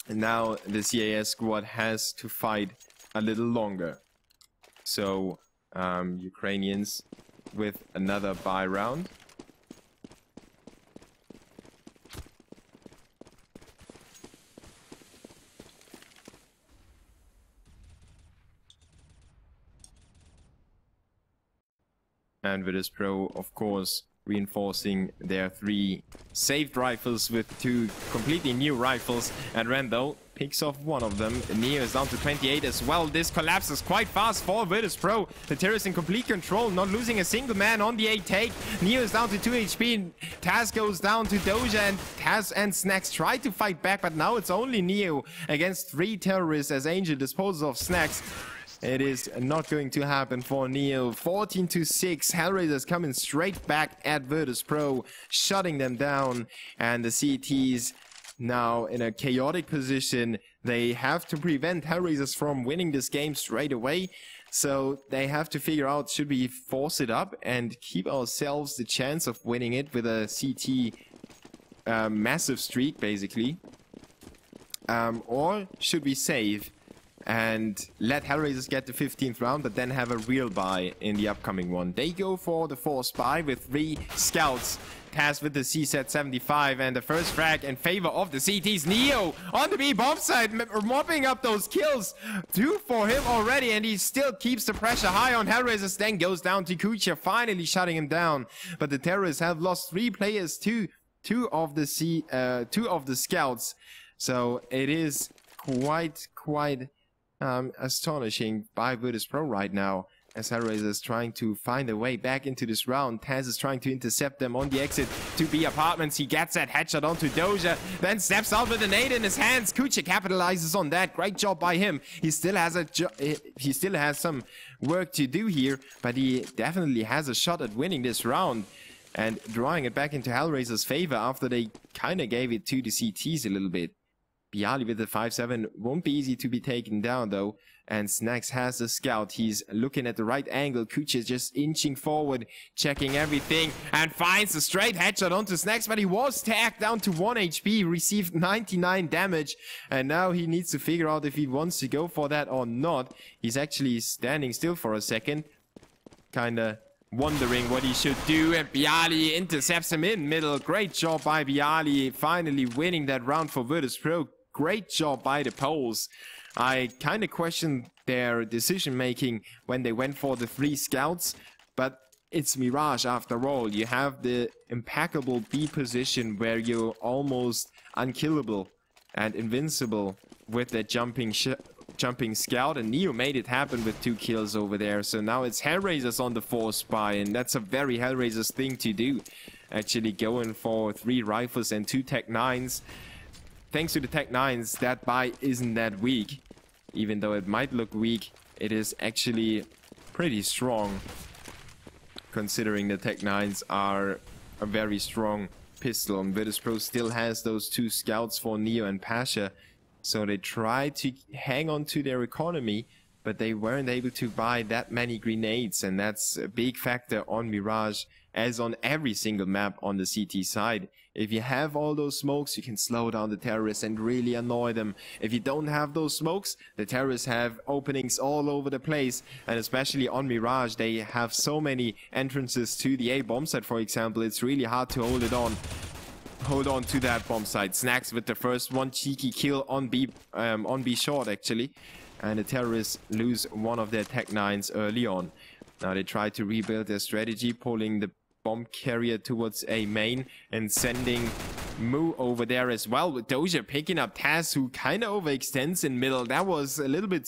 And now the CAS squad has to fight a little longer. So, Ukrainians with another buy round. And Virtus.pro, of course, reinforcing their 3 saved rifles with 2 completely new rifles. And Rando picks off one of them. Neo is down to 28 as well. This collapses quite fast for Virtus.pro. The terrorist in complete control, not losing a single man on the 8 take. Neo is down to 2 HP. Taz goes down to Doja, and Taz and Snacks try to fight back, but now it's only Neo against 3 terrorists as Angel disposes of Snacks. It is not going to happen for Neo. 14-6. Hellraisers coming straight back at Virtus.pro, shutting them down. And the CTs now in a chaotic position. They have to prevent Hellraisers from winning this game straight away. So they have to figure out, should we force it up and keep ourselves the chance of winning it with a CT massive streak, basically? Or should we save and let Hellraisers get the 15th round, but then have a real buy in the upcoming one? They go for the forced buy with 3 scouts. Taz with the C-set 75, and the first frag in favor of the CTs. Neo on the B bomb side, mopping up those kills. 2 for him already, and he still keeps the pressure high on Hellraisers. Then goes down to Kucha, finally shutting him down. But the terrorists have lost 3 players, two of the scouts. So it is quite astonishing by Virtus.pro right now, as Hellraisers is trying to find a way back into this round. Taz is trying to intercept them on the exit to B apartments. He gets that headshot onto Doja, then steps out with a nade in his hands. Kucha capitalizes on that. Great job by him. He still has some work to do here, but he definitely has a shot at winning this round and drawing it back into Hellraisers' favor after they kind of gave it to the CTs a little bit. Bialy with the 5-7 won't be easy to be taken down though. And Snacks has the scout. He's looking at the right angle. Kucha is just inching forward, checking everything, and finds a straight headshot onto Snacks, but he was tagged down to 1 HP, received 99 damage, and now he needs to figure out if he wants to go for that or not. He's actually standing still for a second, kinda wondering what he should do, and Bialy intercepts him in middle. Great job by Bialy, finally winning that round for Virtus.pro. Great job by the Poles. I kind of questioned their decision making when they went for the 3 scouts, but it's Mirage after all. You have the impeccable B position where you're almost unkillable and invincible with that jumping scout, and Neo made it happen with 2 kills over there. So now it's Hellraisers on the 4th spy, and that's a very Hellraisers thing to do, actually going for 3 rifles and 2 Tech 9s. Thanks to the Tech 9s, that buy isn't that weak. Even though it might look weak, it is actually pretty strong, considering the Tech 9s are a very strong pistol. And Virtus.pro still has those 2 scouts for Neo and Pasha, so they try to hang on to their economy, but they weren't able to buy that many grenades, and that's a big factor on Mirage, as on every single map on the CT side. If you have all those smokes, you can slow down the terrorists and really annoy them. If you don't have those smokes, the terrorists have openings all over the place, and especially on Mirage, they have so many entrances to the A bomb site, for example. It's really hard to hold on to that bomb site. Snacks with the first one, cheeky kill on B short actually, and the terrorists lose one of their Tech 9s early on. Now they try to rebuild their strategy, pulling the bomb carrier towards A main and sending Moo over there as well, with Doja picking up Taz, who kind of overextends in middle. That was a little bit,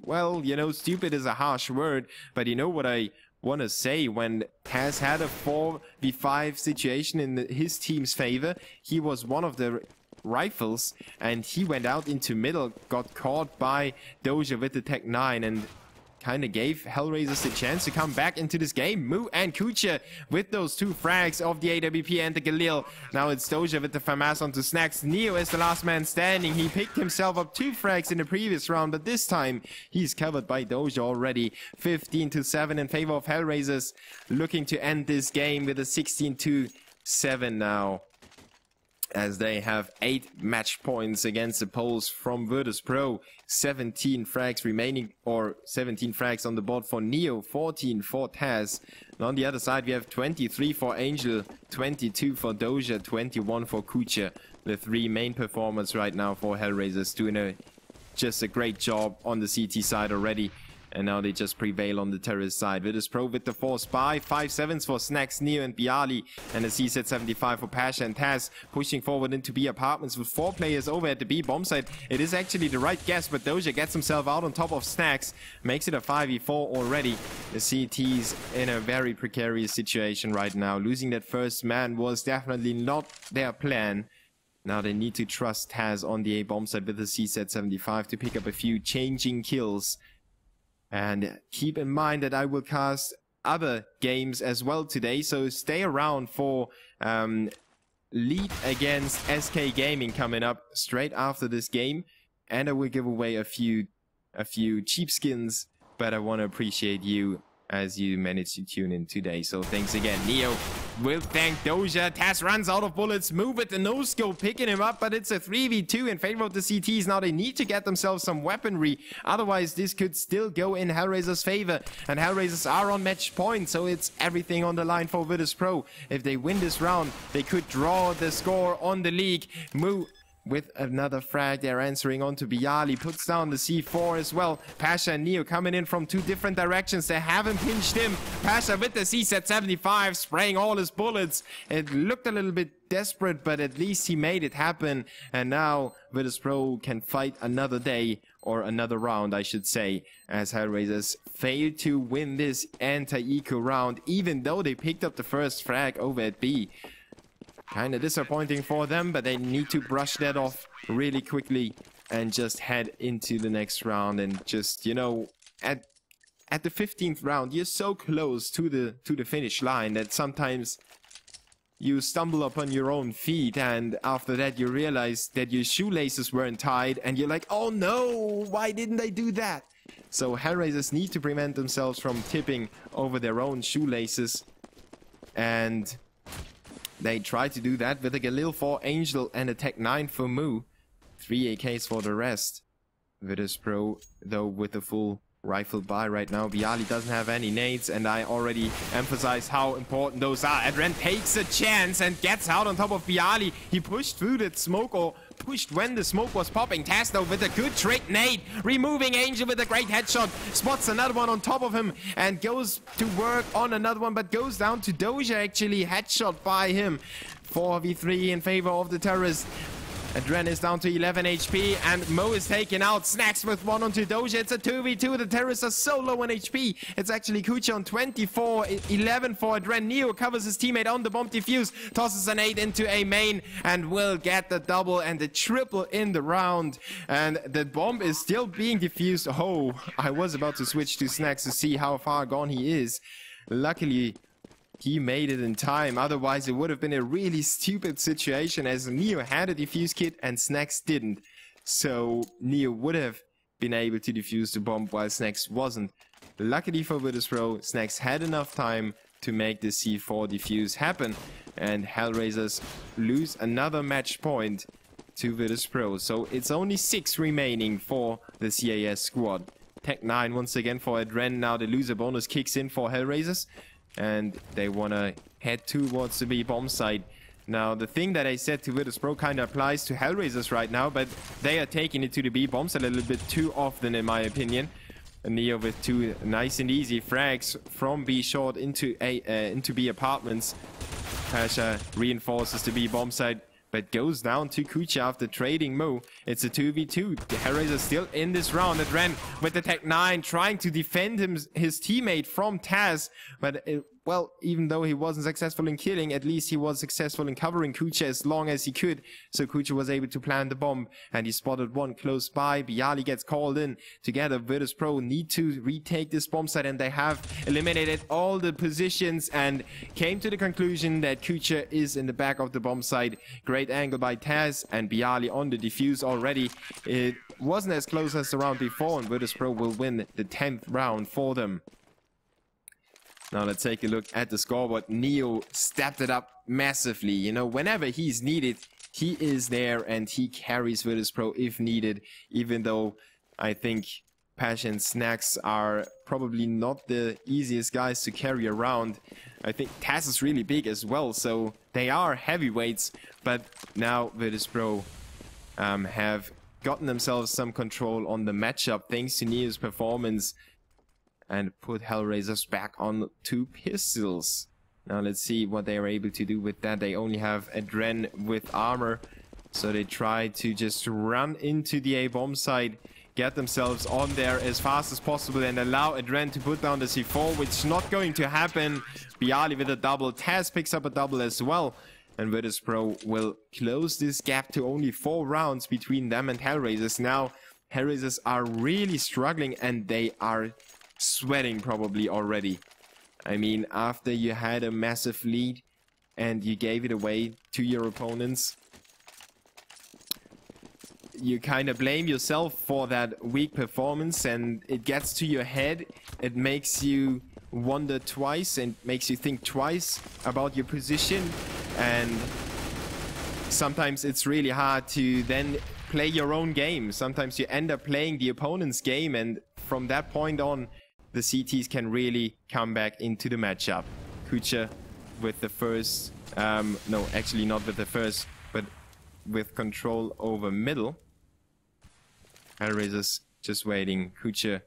well, you know, stupid is a harsh word, but you know what I want to say. When Taz had a 4v5 situation in his team's favor, he was one of the rifles and he went out into middle, got caught by Doja with the Tech 9, and kind of gave Hellraisers the chance to come back into this game. Moo and Kucha with those 2 frags of the AWP and the Galil. Now it's Doja with the FAMAS onto Snacks. Neo is the last man standing. He picked himself up 2 frags in the previous round, but this time he's covered by Doja already. 15-7 in favor of Hellraisers, looking to end this game with a 16-7 now, as they have 8 match points against the Poles from Virtus.pro. 17 frags remaining, or 17 frags on the board for Neo, 14 for Taz. And on the other side we have 23 for Angel, 22 for Doja, 21 for Kucha. The 3 main performers right now for Hellraisers, doing just a great job on the CT side already. And now they just prevail on the terrorist side. Virtus.pro with the force buy. 5-7s for Snacks, Neo, and Bialy. And a CZ75 for Pasha and Taz pushing forward into B apartments with 4 players over at the B bomb site. It is actually the right guess, but Doja gets himself out on top of Snacks. Makes it a 5v4 already. The CT's in a very precarious situation right now. Losing that first man was definitely not their plan. Now they need to trust Taz on the A bomb site with the CZ75 to pick up a few changing kills. And keep in mind that I will cast other games as well today, so stay around for Lead against SK Gaming coming up straight after this game. And I will give away a few cheap skins, but I want to appreciate you as you managed to tune in today. So thanks again. Neo will thank Doja. Taz runs out of bullets. Move with the no-scope, picking him up, but it's a 3v2 in favor of the CTs. Now they need to get themselves some weaponry. Otherwise, this could still go in Hellraisers' favor. And Hellraisers are on match point, so it's everything on the line for Virtus.pro. If they win this round, they could draw the score on the league. Moo with another frag, they're answering on to Bialy, puts down the C4 as well. Pasha and Neo coming in from 2 different directions. They haven't pinched him. Pasha with the CZ75, spraying all his bullets. It looked a little bit desperate, but at least he made it happen. And now Virtus.pro can fight another day, or another round, I should say, as Hellraisers failed to win this anti-eco round, even though they picked up the first frag over at B. Kind of disappointing for them, but they need to brush that off really quickly and just head into the next round. And just, you know, at the 15th round, you're so close to the finish line that sometimes you stumble upon your own feet, and after that you realize that your shoelaces weren't tied, and you're like, oh no, why didn't I do that? So Hellraisers need to prevent themselves from tipping over their own shoelaces, and they try to do that with a Galil for Angel and a Tech 9 for Moo. 3 AKs for the rest. Virtus.pro, though, with a full rifle buy right now. Bialy doesn't have any nades, and I already emphasized how important those are. Adren takes a chance and gets out on top of Bialy. He pushed through that smoke, or pushed when the smoke was popping. Tasto with a good trick nade, removing Angel with a great headshot. Spots another one on top of him and goes to work on another one, but goes down to Doja actually. Headshot by him. 4v3 in favor of the terrorists. Adren is down to 11 HP, and Mo is taken out. Snacks with 1 onto Doja. It's a 2v2. The terrorists are so low on HP. It's actually Kucha on 24. 11 for Adren. Neo covers his teammate on the bomb defuse. Tosses an 8 into a main, and will get the double and the triple in the round. And the bomb is still being defused. Oh, I was about to switch to Snacks to see how far gone he is. Luckily, he made it in time, otherwise it would have been a really stupid situation, as Neo had a defuse kit and Snacks didn't. So Neo would have been able to defuse the bomb while Snacks wasn't. Luckily for Virtus.pro, Snacks had enough time to make the C4 defuse happen, and Hellraisers lose another match point to Virtus.pro. So it's only 6 remaining for the CAS squad. Tech 9 once again for Adren. Now the loser bonus kicks in for Hellraisers, and they want to head towards the B bomb site. Now, the thing that I said to Virtus.pro kind of applies to Hellraisers right now, but they are taking it to the B bombs a little bit too often, in my opinion. Neo with 2 nice and easy frags from B short into B apartments. Pasha reinforces the B bomb site, but goes down to Kucha after trading Mo. It's a 2v2. The Hellraisers still in this round. Adren with the Tech 9 trying to defend his teammate from Taz, but well, even though he wasn't successful in killing, at least he was successful in covering Kucha as long as he could. So Kucha was able to plant the bomb, and he spotted one close by. Bialy gets called in. Together, Virtus.pro need to retake this bomb site, and they have eliminated all the positions and came to the conclusion that Kucha is in the back of the bomb site. Great angle by Taz, and Bialy on the defuse already. It wasn't as close as the round before, and Virtus.pro will win the 10th round for them. Now let's take a look at the scoreboard. Neo stepped it up massively. You know, whenever he's needed, he is there, and he carries Virtus.pro if needed, even though I think Pasha and Snacks are probably not the easiest guys to carry around. I think Taz is really big as well, so they are heavyweights, but now Virtus.pro have gotten themselves some control on the matchup thanks to Neo's performance. and put Hellraisers back on 2 pistols. Now let's see what they are able to do with that. They only have Adren with armor, so they try to just run into the A bomb site, get themselves on there as fast as possible, and allow Adren to put down the C4, which is not going to happen. Bialy with a double. Taz picks up a double as well. And Virtus.pro will close this gap to only 4 rounds between them and Hellraisers. Now, Hellraisers are really struggling, and they are sweating probably already. I mean, after you had a massive lead and you gave it away to your opponents, you kind of blame yourself for that weak performance, and it gets to your head. It makes you wonder twice and makes you think twice about your position, and sometimes it's really hard to then play your own game. Sometimes you end up playing the opponent's game, and from that point on, the CTs can really come back into the matchup. Kucha with the first, no, actually not with the first, but with control over middle. Hellraisers just waiting. Kucha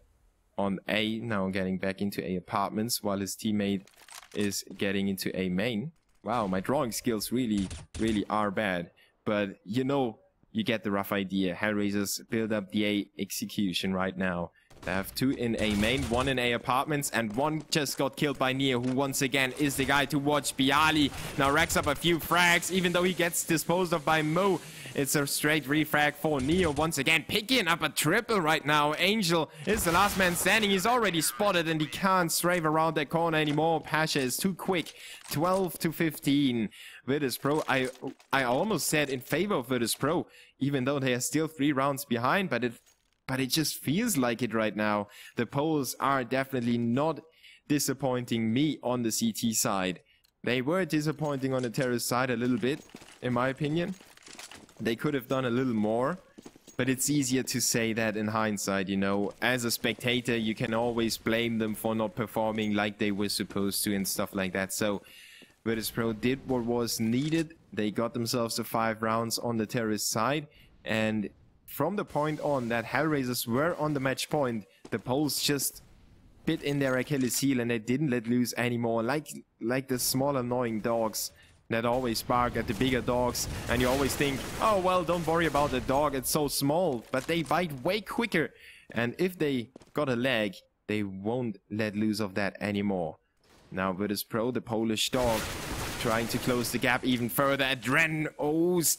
on A, now getting back into A apartments, while his teammate is getting into A main. Wow, my drawing skills really are bad. But you know, you get the rough idea. Hellraisers build up the A execution right now. They have 2 in A main, 1 in A apartments, and 1 just got killed by Neo, who once again is the guy to watch. Bialy now racks up a few frags, even though he gets disposed of by Mo. It's a straight refrag for Neo once again, picking up a triple right now. Angel is the last man standing. He's already spotted, and he can't strafe around that corner anymore. Pasha is too quick. 12 to 15. Virtus.pro, I almost said in favor of Virtus.pro, even though they are still 3 rounds behind, but it just feels like it right now. The polls are definitely not disappointing me on the CT side. They were disappointing on the terrorist side a little bit, in my opinion. They could have done a little more, but it's easier to say that in hindsight, you know. As a spectator, you can always blame them for not performing like they were supposed to and stuff like that. So Virtus.pro did what was needed. They got themselves to 5 rounds on the terrorist side, and from the point on that Hellraisers were on the match point, the Poles just bit in their Achilles heel, and they didn't let loose anymore, like the small annoying dogs that always bark at the bigger dogs, and you always think, oh well, don't worry about the dog, it's so small, but they bite way quicker, and if they got a leg, they won't let loose of that anymore. Now Virtus.pro, the Polish dog, trying to close the gap even further. Adren,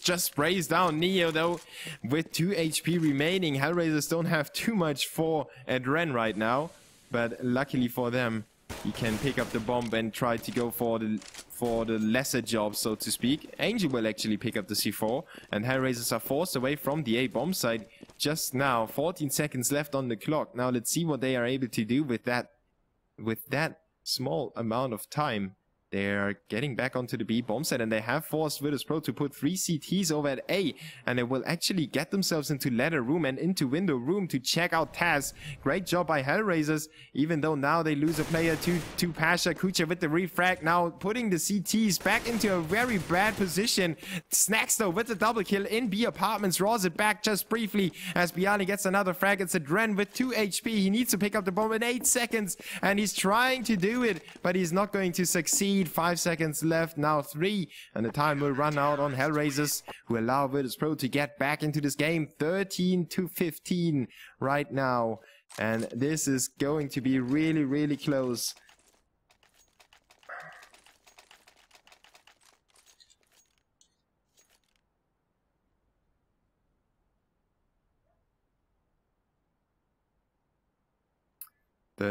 just sprays down Neo though, with 2 HP remaining. Hellraisers don't have too much for Adren right now, but luckily for them, he can pick up the bomb and try to go for the lesser job, so to speak. Angel will actually pick up the C4, and Hellraisers are forced away from the A bomb site just now. 14 seconds left on the clock. Now let's see what they are able to do with that small amount of time. They're getting back onto the B bomb site, and they have forced Virtus.pro to put 3 CTs over at A, and they will actually get themselves into ladder room and into window room to check out Taz. Great job by Hellraisers, even though now they lose a player to Pasha. Kucha with the refrag, now putting the CTs back into a very bad position. Snacks though with the double kill in B apartments, draws it back just briefly as Bialy gets another frag. It's Adren with 2 HP. He needs to pick up the bomb in 8 seconds, and he's trying to do it, but he's not going to succeed. 5 seconds left, now 3, and the time will run out on Hellraisers, who allow Virtus.pro to get back into this game. 13 to 15 right now, and this is going to be really close.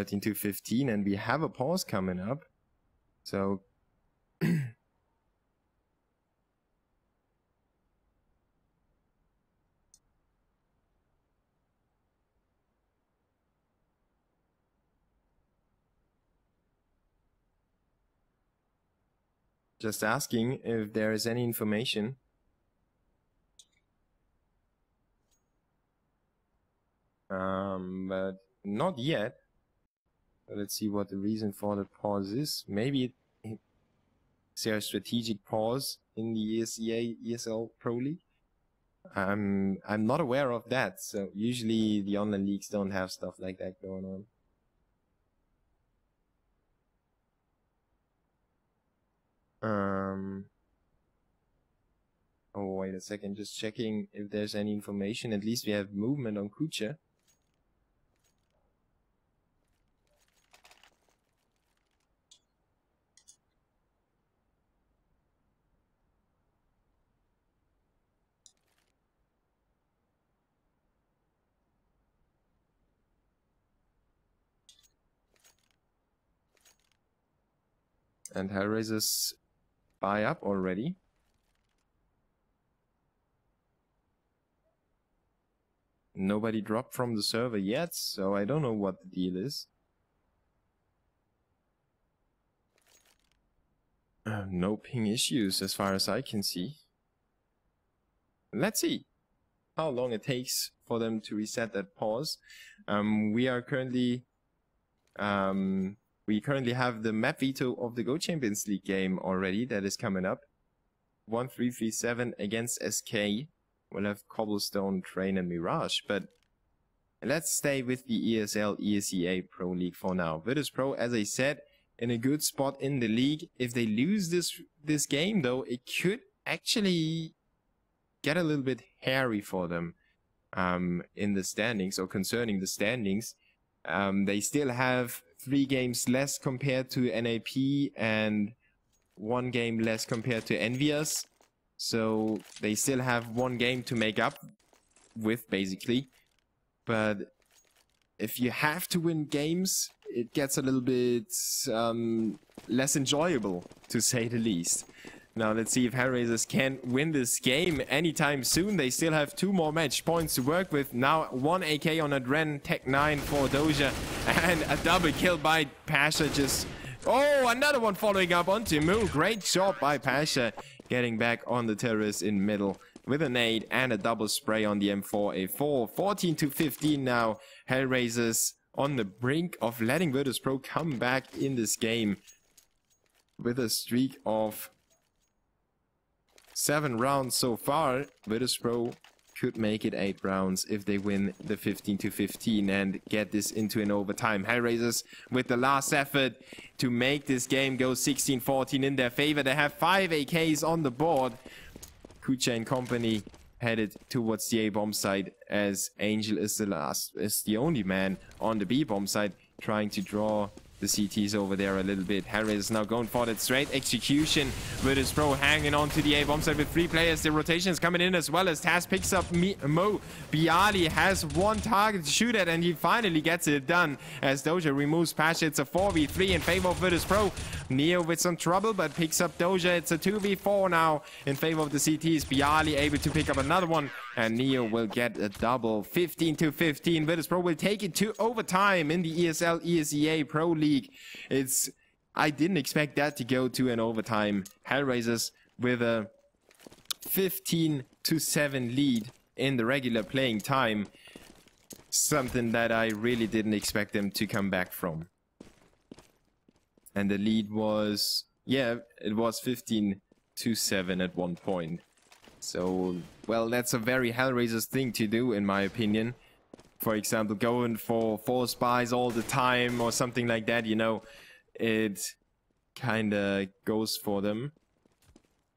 to 15, and we have a pause coming up. So just asking if there is any information. But not yet. Let's see what the reason for the pause is. Maybe is there a strategic pause in the ESEA ESL Pro League? I'm not aware of that. So usually the online leagues don't have stuff like that going on. Oh, wait a second. Just checking if there's any information. At least we have movement on Kucha. And Hellraisers buy up already. Nobody dropped from the server yet, so I don't know what the deal is. No ping issues as far as I can see. Let's see how long it takes for them to reset that pause. We currently have the map veto of the Go Champions League game already that is coming up. 1337 against SK. We'll have Cobblestone, Train and Mirage, but let's stay with the ESL ESEA Pro League for now. Virtus.pro, as I said, in a good spot in the league. If they lose this game though, it could actually get a little bit hairy for them in the standings, or concerning the standings. They still have 3 games less compared to NAP and 1 game less compared to Envious. So they still have 1 game to make up with, basically. But if you have to win games, it gets a little bit less enjoyable, to say the least. Now let's see if Hellraisers can win this game anytime soon. They still have 2 more match points to work with. Now 1 AK on Adren, Tech 9 for Doja, and a double kill by Pasha. Just, oh, another one following up onto Moo. Great job by Pasha, getting back on the terrace in middle with a nade and a double spray on the M4A4. 14-15 now. Hellraisers on the brink of letting Virtus.pro come back in this game with a streak of 7 rounds so far. Virtus.pro could make it 8 rounds if they win the 15-15 and get this into an overtime. Hellraisers with the last effort to make this game go 16-14 in their favor. They have 5 AKs on the board. Kucha and company headed towards the A-bomb side, as Angel is the only man on the B-bomb side, trying to draw the CTs over there a little bit. Hellraisers now going for that straight execution. Virtus.pro hanging on to the A-bomb side with 3 players. The rotation is coming in as well, as Taz picks up Mo. Bialy has 1 target to shoot at, and he finally gets it done as Doja removes Pasha. It's a 4v3 in favor of Virtus.pro. Neo with some trouble, but picks up Doja. It's a 2v4 now in favor of the CTs. Bialy able to pick up another one, and Neo will get a double. 15-15. Virtus.pro will take it to overtime in the ESL ESEA Pro League. I didn't expect that to go to an overtime. Hellraisers with a 15-7 lead in the regular playing time. Something that I really didn't expect them to come back from. And the lead was, yeah, it was 15-7 at one point. So, well, that's a very Hellraisers thing to do, in my opinion. For example, going for 4 spies all the time or something like that, you know, it kind of goes for them.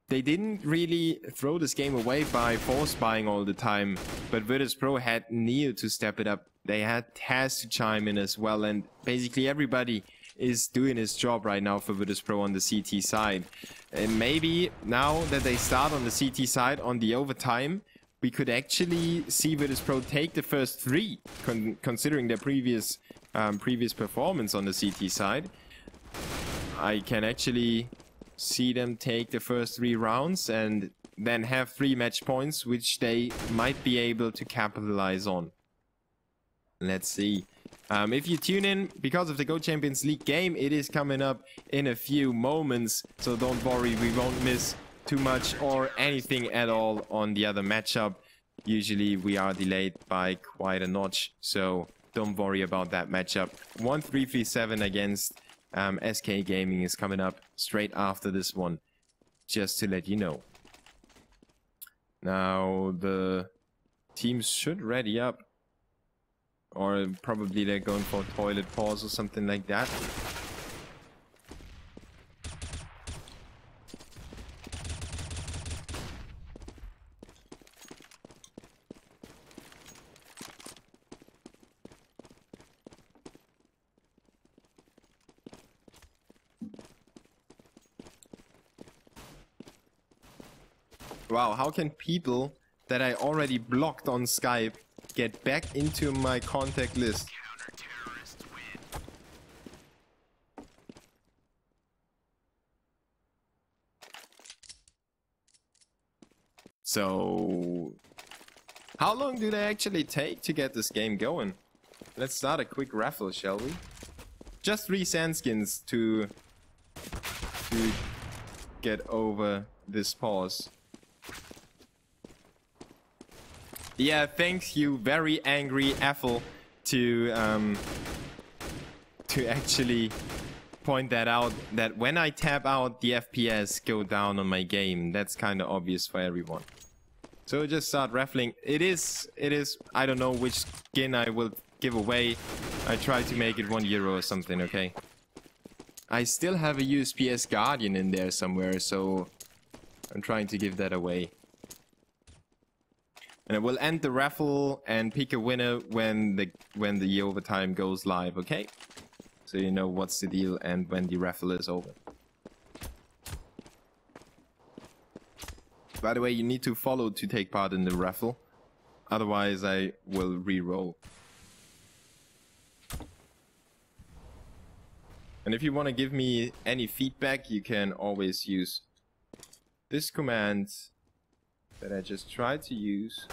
They didn't really throw this game away by 4 spying all the time, but Virtus.pro had Neo to step it up. They had Taz to chime in as well, and basically everybody is doing his job right now for Virtus.pro on the CT side. And maybe now that they start on the CT side on the overtime, we could actually see Virtus.pro take the first 3, considering their previous performance on the CT side. I can actually see them take the first 3 rounds and then have 3 match points, which they might be able to capitalize on. Let's see. If you tune in because of the Go Champions League game, it is coming up in a few moments, so don't worry, we won't miss too much or anything at all on the other matchup. Usually we are delayed by quite a notch, so don't worry about that matchup. 1337 against SK Gaming is coming up straight after this one, just to let you know. Now the teams should ready up, or probably they're going for a toilet pause or something like that. Wow, how can people that I already blocked on Skype get back into my contact list? So, how long do they actually take to get this game going? Let's start a quick raffle, shall we? Just 3 sandskins to get over this pause. Yeah, thanks you, very angry Ethel, to actually point that out, that when I tap out, the FPS go down on my game. That's kind of obvious for everyone. So just start raffling. It is, I don't know which skin I will give away. I try to make it €1 or something, okay? I still have a USPS Guardian in there somewhere, so I'm trying to give that away. And I will end the raffle and pick a winner when the overtime goes live, okay? So you know what's the deal and when the raffle is over. By the way, you need to follow to take part in the raffle. Otherwise, I will re-roll. And if you want to give me any feedback, you can always use this command that I just tried to use.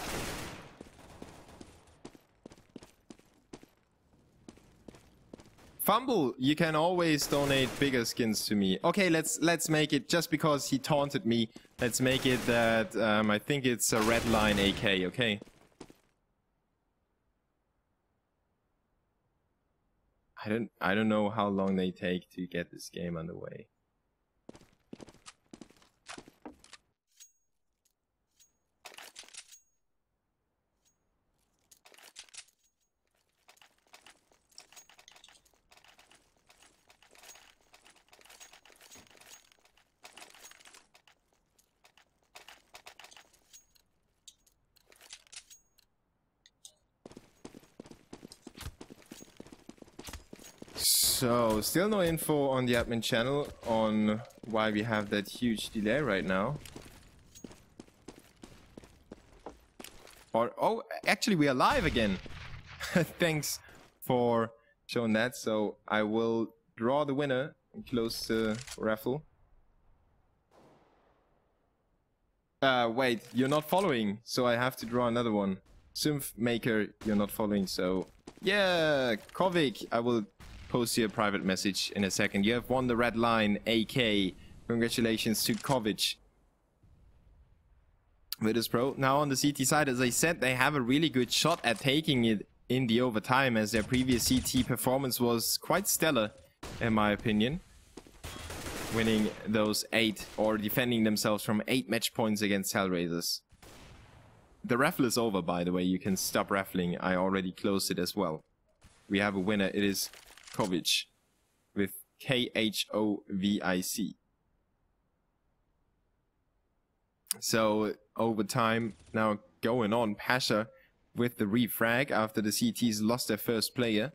Fumble, you can always donate bigger skins to me. Okay, let's make it, just because he taunted me, let's make it that I think it's a red line AK, okay? I don't know how long they take to get this game underway. So, still no info on the admin channel on why we have that huge delay right now. Or, oh, actually we are live again. Thanks for showing that. So, I will draw the winner and close the raffle. Wait, you're not following, so I have to draw another one. Symph Maker, you're not following, so... Yeah, Kovic, I will post you a private message in a second. You have won the red line AK. Congratulations to Kovic. Virtus.pro. Now on the CT side, as I said, they have a really good shot at taking it in the overtime, as their previous CT performance was quite stellar, in my opinion. Winning those 8, or defending themselves from 8 match points against Hellraisers. The raffle is over, by the way. You can stop raffling. I already closed it as well. We have a winner. It is Kovic with Khovic. So overtime now going on. Pasha with the refrag after the CTs lost their first player.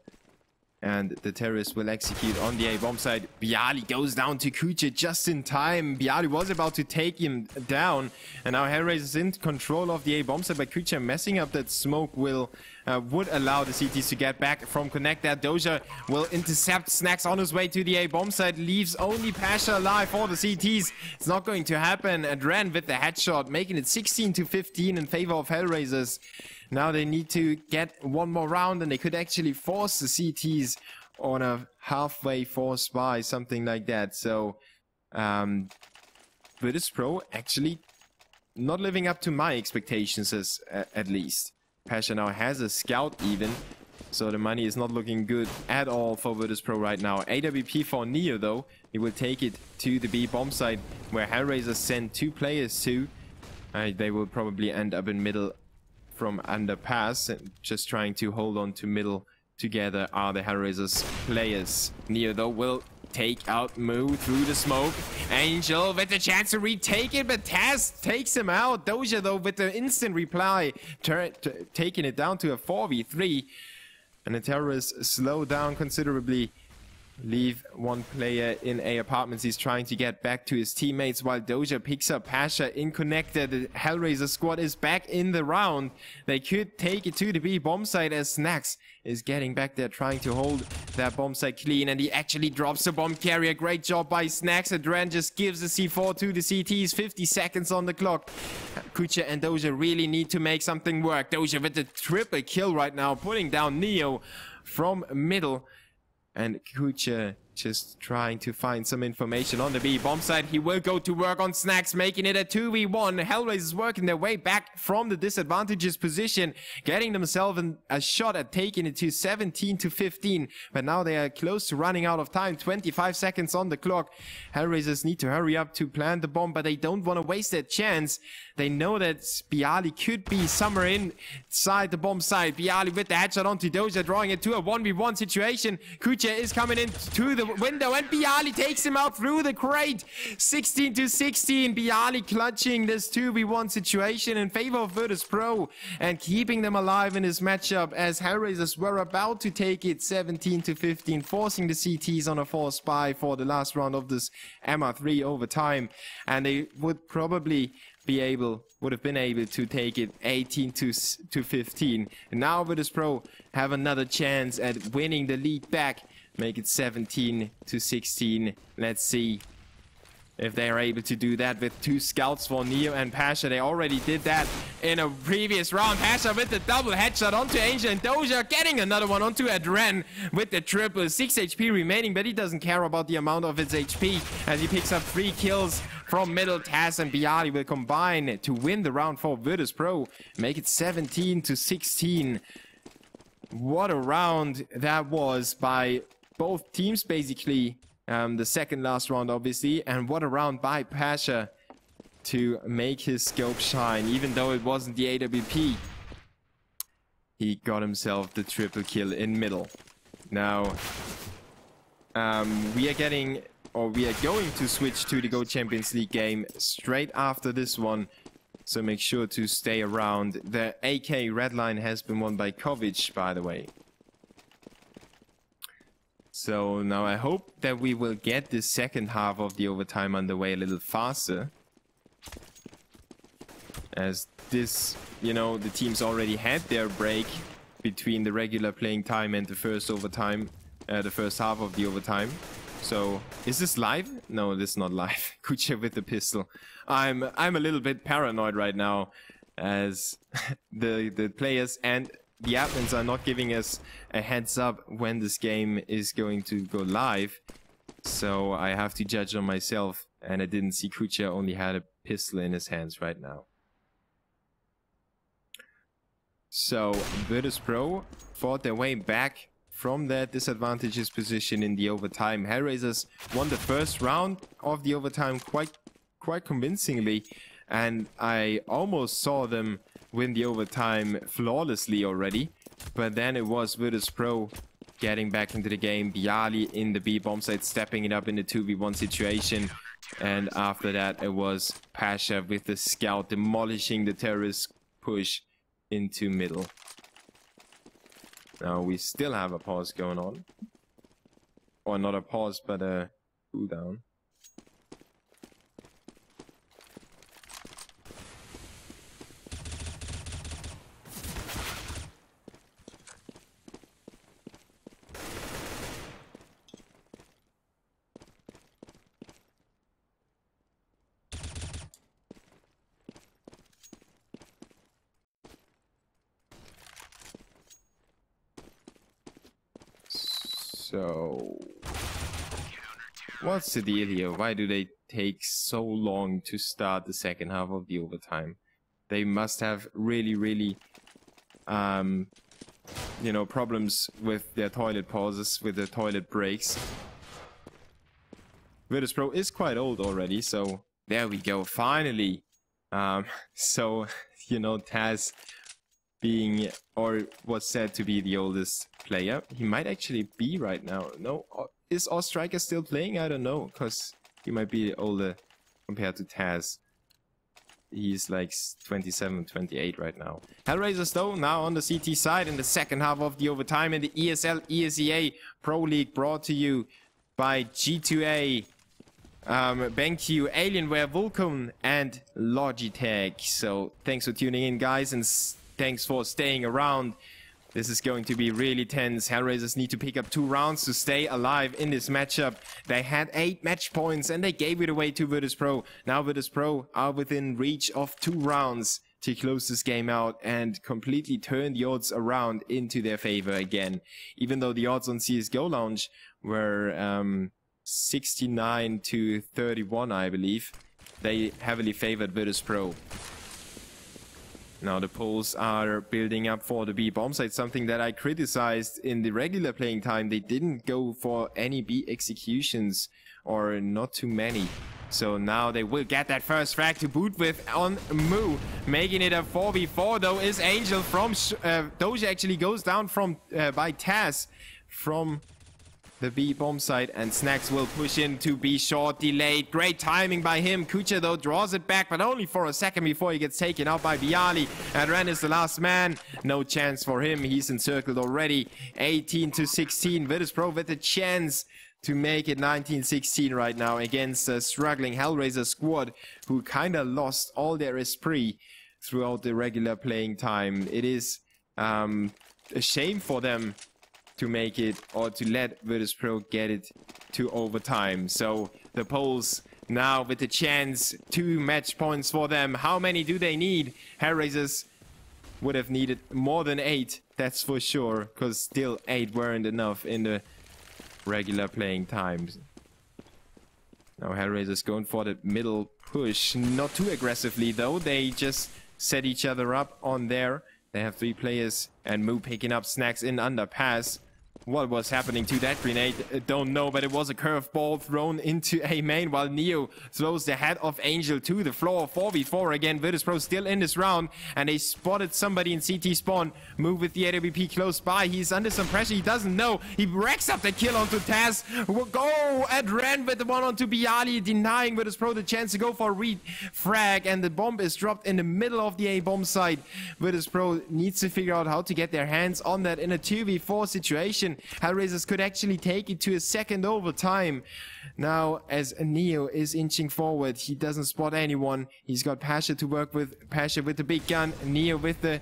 And the terrorists will execute on the A-bomb side. Bialy goes down to Kuche just in time. Bialy was about to take him down. And now Hellraisers in control of the A-bomb side. But Kuche messing up that smoke would allow the CTs to get back from connect. That Doja will intercept. Snacks on his way to the A-bomb side. Leaves only Pasha alive for the CTs. It's not going to happen. Adren with the headshot, making it 16-15 in favor of Hellraisers. Now they need to get one more round, and they could actually force the CTs on a halfway force buy, something like that. So, Virtus.pro actually not living up to my expectations, at least. Pasha now has a scout even, so the money is not looking good at all for Virtus.pro right now. AWP for Neo though, he will take it to the B bomb site, where Hellraisers send 2 players to. They will probably end up in middle from underpass, and just trying to hold on to middle together are the Hellraisers players. Neo though will take out Moo through the smoke. Angel with the chance to retake it, but Taz takes him out. Doja though with the instant reply, taking it down to a 4v3. And the terrorists slow down considerably. leave one player in A apartments. He's trying to get back to his teammates while Doja picks up Pasha in connector. The Hellraiser squad is back in the round. They could take it to the B bomb site as Snacks is getting back there trying to hold that bomb site clean, and he actually drops a bomb carrier. Great job by Snacks. Adren just gives the C4 to the CTs. 50 seconds on the clock. Kucha and Doja really need to make something work. Doja with the triple kill right now, putting down Neo from middle. And Kucha just trying to find some information on the B bomb site. He will go to work on Snacks, making it a 2v1. Hellraisers working their way back from the disadvantageous position, getting themselves a shot at taking it to 17-15. But now they are close to running out of time. 25 seconds on the clock. Hellraisers need to hurry up to plant the bomb, but they don't want to waste that chance. They know that Bialy could be somewhere inside the bomb site. Bialy with the headshot onto Doja, drawing it to a 1v1 situation. Kucha is coming in to the window, and Bialy takes him out through the crate. 16-16. Bialy clutching this 2v1 situation in favor of Virtus.pro and keeping them alive in this matchup, as Hellraisers were about to take it 17-15, forcing the CTs on a forced buy for the last round of this MR3 overtime. And they would probably would have been able to take it 18-15. And now Virtus.pro have another chance at winning the lead back. Make it 17-16. Let's see if they are able to do that with 2 scouts for Neo and Pasha. They already did that in a previous round. Pasha with the double headshot onto Angel, and Doja getting another one onto Adren with the triple. 6 HP remaining, but he doesn't care about the amount of his HP as he picks up 3 kills from middle. Taz and Bialy will combine to win the round for Virtus.pro. Make it 17-16. What a round that was by both teams, basically. The second last round, obviously. And what a round by Pasha to make his scope shine. Even though it wasn't the AWP, he got himself the triple kill in middle. Now, we are going to switch to the Go Champions League game straight after this one. So make sure to stay around. The AK red line has been won by Kovic, by the way. So now I hope that we will get the second half of the overtime underway a little faster. As this, you know, the teams already had their break between the regular playing time and the first overtime, the first half of the overtime. So, is this live? No, this is not live. Kucha with the pistol. I'm a little bit paranoid right now, as the players and the admins are not giving us a heads up when this game is going to go live. So I have to judge on myself, and I didn't see Kucha only had a pistol in his hands right now. So Virtus.pro fought their way back from that disadvantageous position in the overtime. Hellraisers won the first round of the overtime quite convincingly, and I almost saw them win the overtime flawlessly already, but then it was Virtus.pro getting back into the game. Bialy in the B bomb site, stepping it up in the 2v1 situation, and after that it was Pasha with the scout demolishing the terrorist push into middle. Now we still have a pause going on, or not a pause but a cooldown. So, what's the deal here? Why do they take so long to start the second half of the overtime? They must have really, you know, problems with their toilet pauses, with their toilet breaks. Virtus.pro is quite old already, so there we go, finally. So, you know, Taz being, or was said to be, the oldest player. He might actually be right now. No, is Ostriker still playing? I don't know, because he might be older compared to Taz. He's like 27, 28 right now. Hellraisers though, now on the CT side in the second half of the overtime in the ESL ESEA Pro League, brought to you by G2A, BenQ, Alienware, Vulcan, and Logitech. So thanks for tuning in, guys, and thanks for staying around. This is going to be really tense. Hellraisers need to pick up 2 rounds to stay alive in this matchup. They had 8 match points and they gave it away to Virtus.pro. Now Virtus.pro are within reach of 2 rounds to close this game out and completely turn the odds around into their favor again. Even though the odds on CSGO launch were 69 to 31, I believe, they heavily favored Virtus.pro. Now the polls are building up for the B bomb site, something that I criticized in the regular playing time. They didn't go for any B executions, or not too many. So now they will get that first frag to boot with on Moo. Making it a 4v4 though is Angel from Doja actually goes down from by Taz from the B bomb site, and Snacks will push in to be short, delayed. Great timing by him. Kucha though draws it back, but only for a second before he gets taken out by Bialy. And Ren is the last man. No chance for him. He's encircled already. 18 to 16. Virtus.pro with a chance to make it 19-16 right now against a struggling Hellraiser squad who kind of lost all their esprit throughout the regular playing time. It is a shame for them to make it, or to let Virtus.pro get it to overtime. So the polls now with the chance, 2 match points for them. How many do they need? Hellraisers would have needed more than 8, that's for sure, because still 8 weren't enough in the regular playing times. Now Hellraisers going for the middle push, not too aggressively though. They just set each other up on there. They have 3 players, and Moo picking up Snacks in underpass. What was happening to that grenade? Don't know, but it was a curveball thrown into a main while Neo throws the head of Angel to the floor. 4v4 again. Virtus.pro still in this round, and they spotted somebody in CT spawn. Move with the AWP close by. He's under some pressure. He doesn't know. He racks up the kill onto Taz. Will go and ran with the one onto Bialy, denying Virtus.pro the chance to go for a re-frag, and the bomb is dropped in the middle of the A bomb site. Virtus.pro needs to figure out how to get their hands on that in a 2v4 situation. Hellraisers could actually take it to a second overtime. Now, as Neo is inching forward, he doesn't spot anyone. He's got Pasha to work with. Pasha with the big gun. Neo with the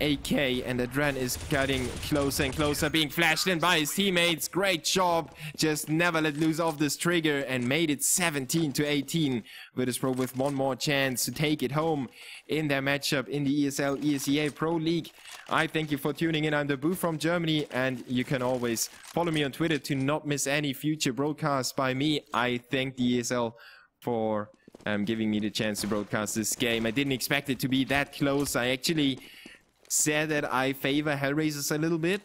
AK, and Adren is getting closer and closer, being flashed in by his teammates. Great job. Just never let loose of this trigger and made it 17 to 18. Virtus.pro with one more chance to take it home in their matchup in the ESL ESEA Pro League. I thank you for tuning in. I'm the Boo from Germany, and you can always follow me on Twitter to not miss any future broadcasts by me. I thank the ESL for giving me the chance to broadcast this game. I didn't expect it to be that close. I actually said that I favor Hellraisers a little bit,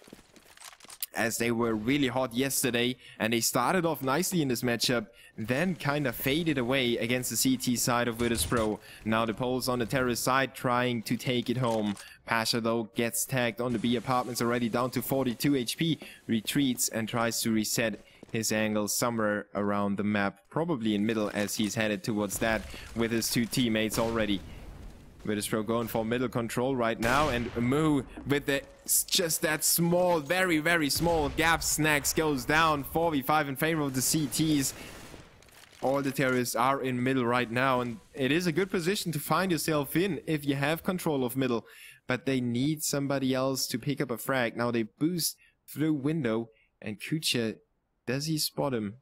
as they were really hot yesterday, and they started off nicely in this matchup, then kind of faded away against the CT side of Virtus.pro. Now the Poles on the terrorist side trying to take it home. Pasha though gets tagged on the B apartments, already down to 42 HP, retreats and tries to reset his angle somewhere around the map, probably in middle, as he's headed towards that with his 2 teammates already. Virtus.pro going for middle control right now, and Moo with the just that small, very small gap. Snacks goes down. 4v5 in favor of the CTs. All the terrorists are in middle right now, and it is a good position to find yourself in if you have control of middle, but they need somebody else to pick up a frag. Now they boost through window, and Kucha, does he spot him?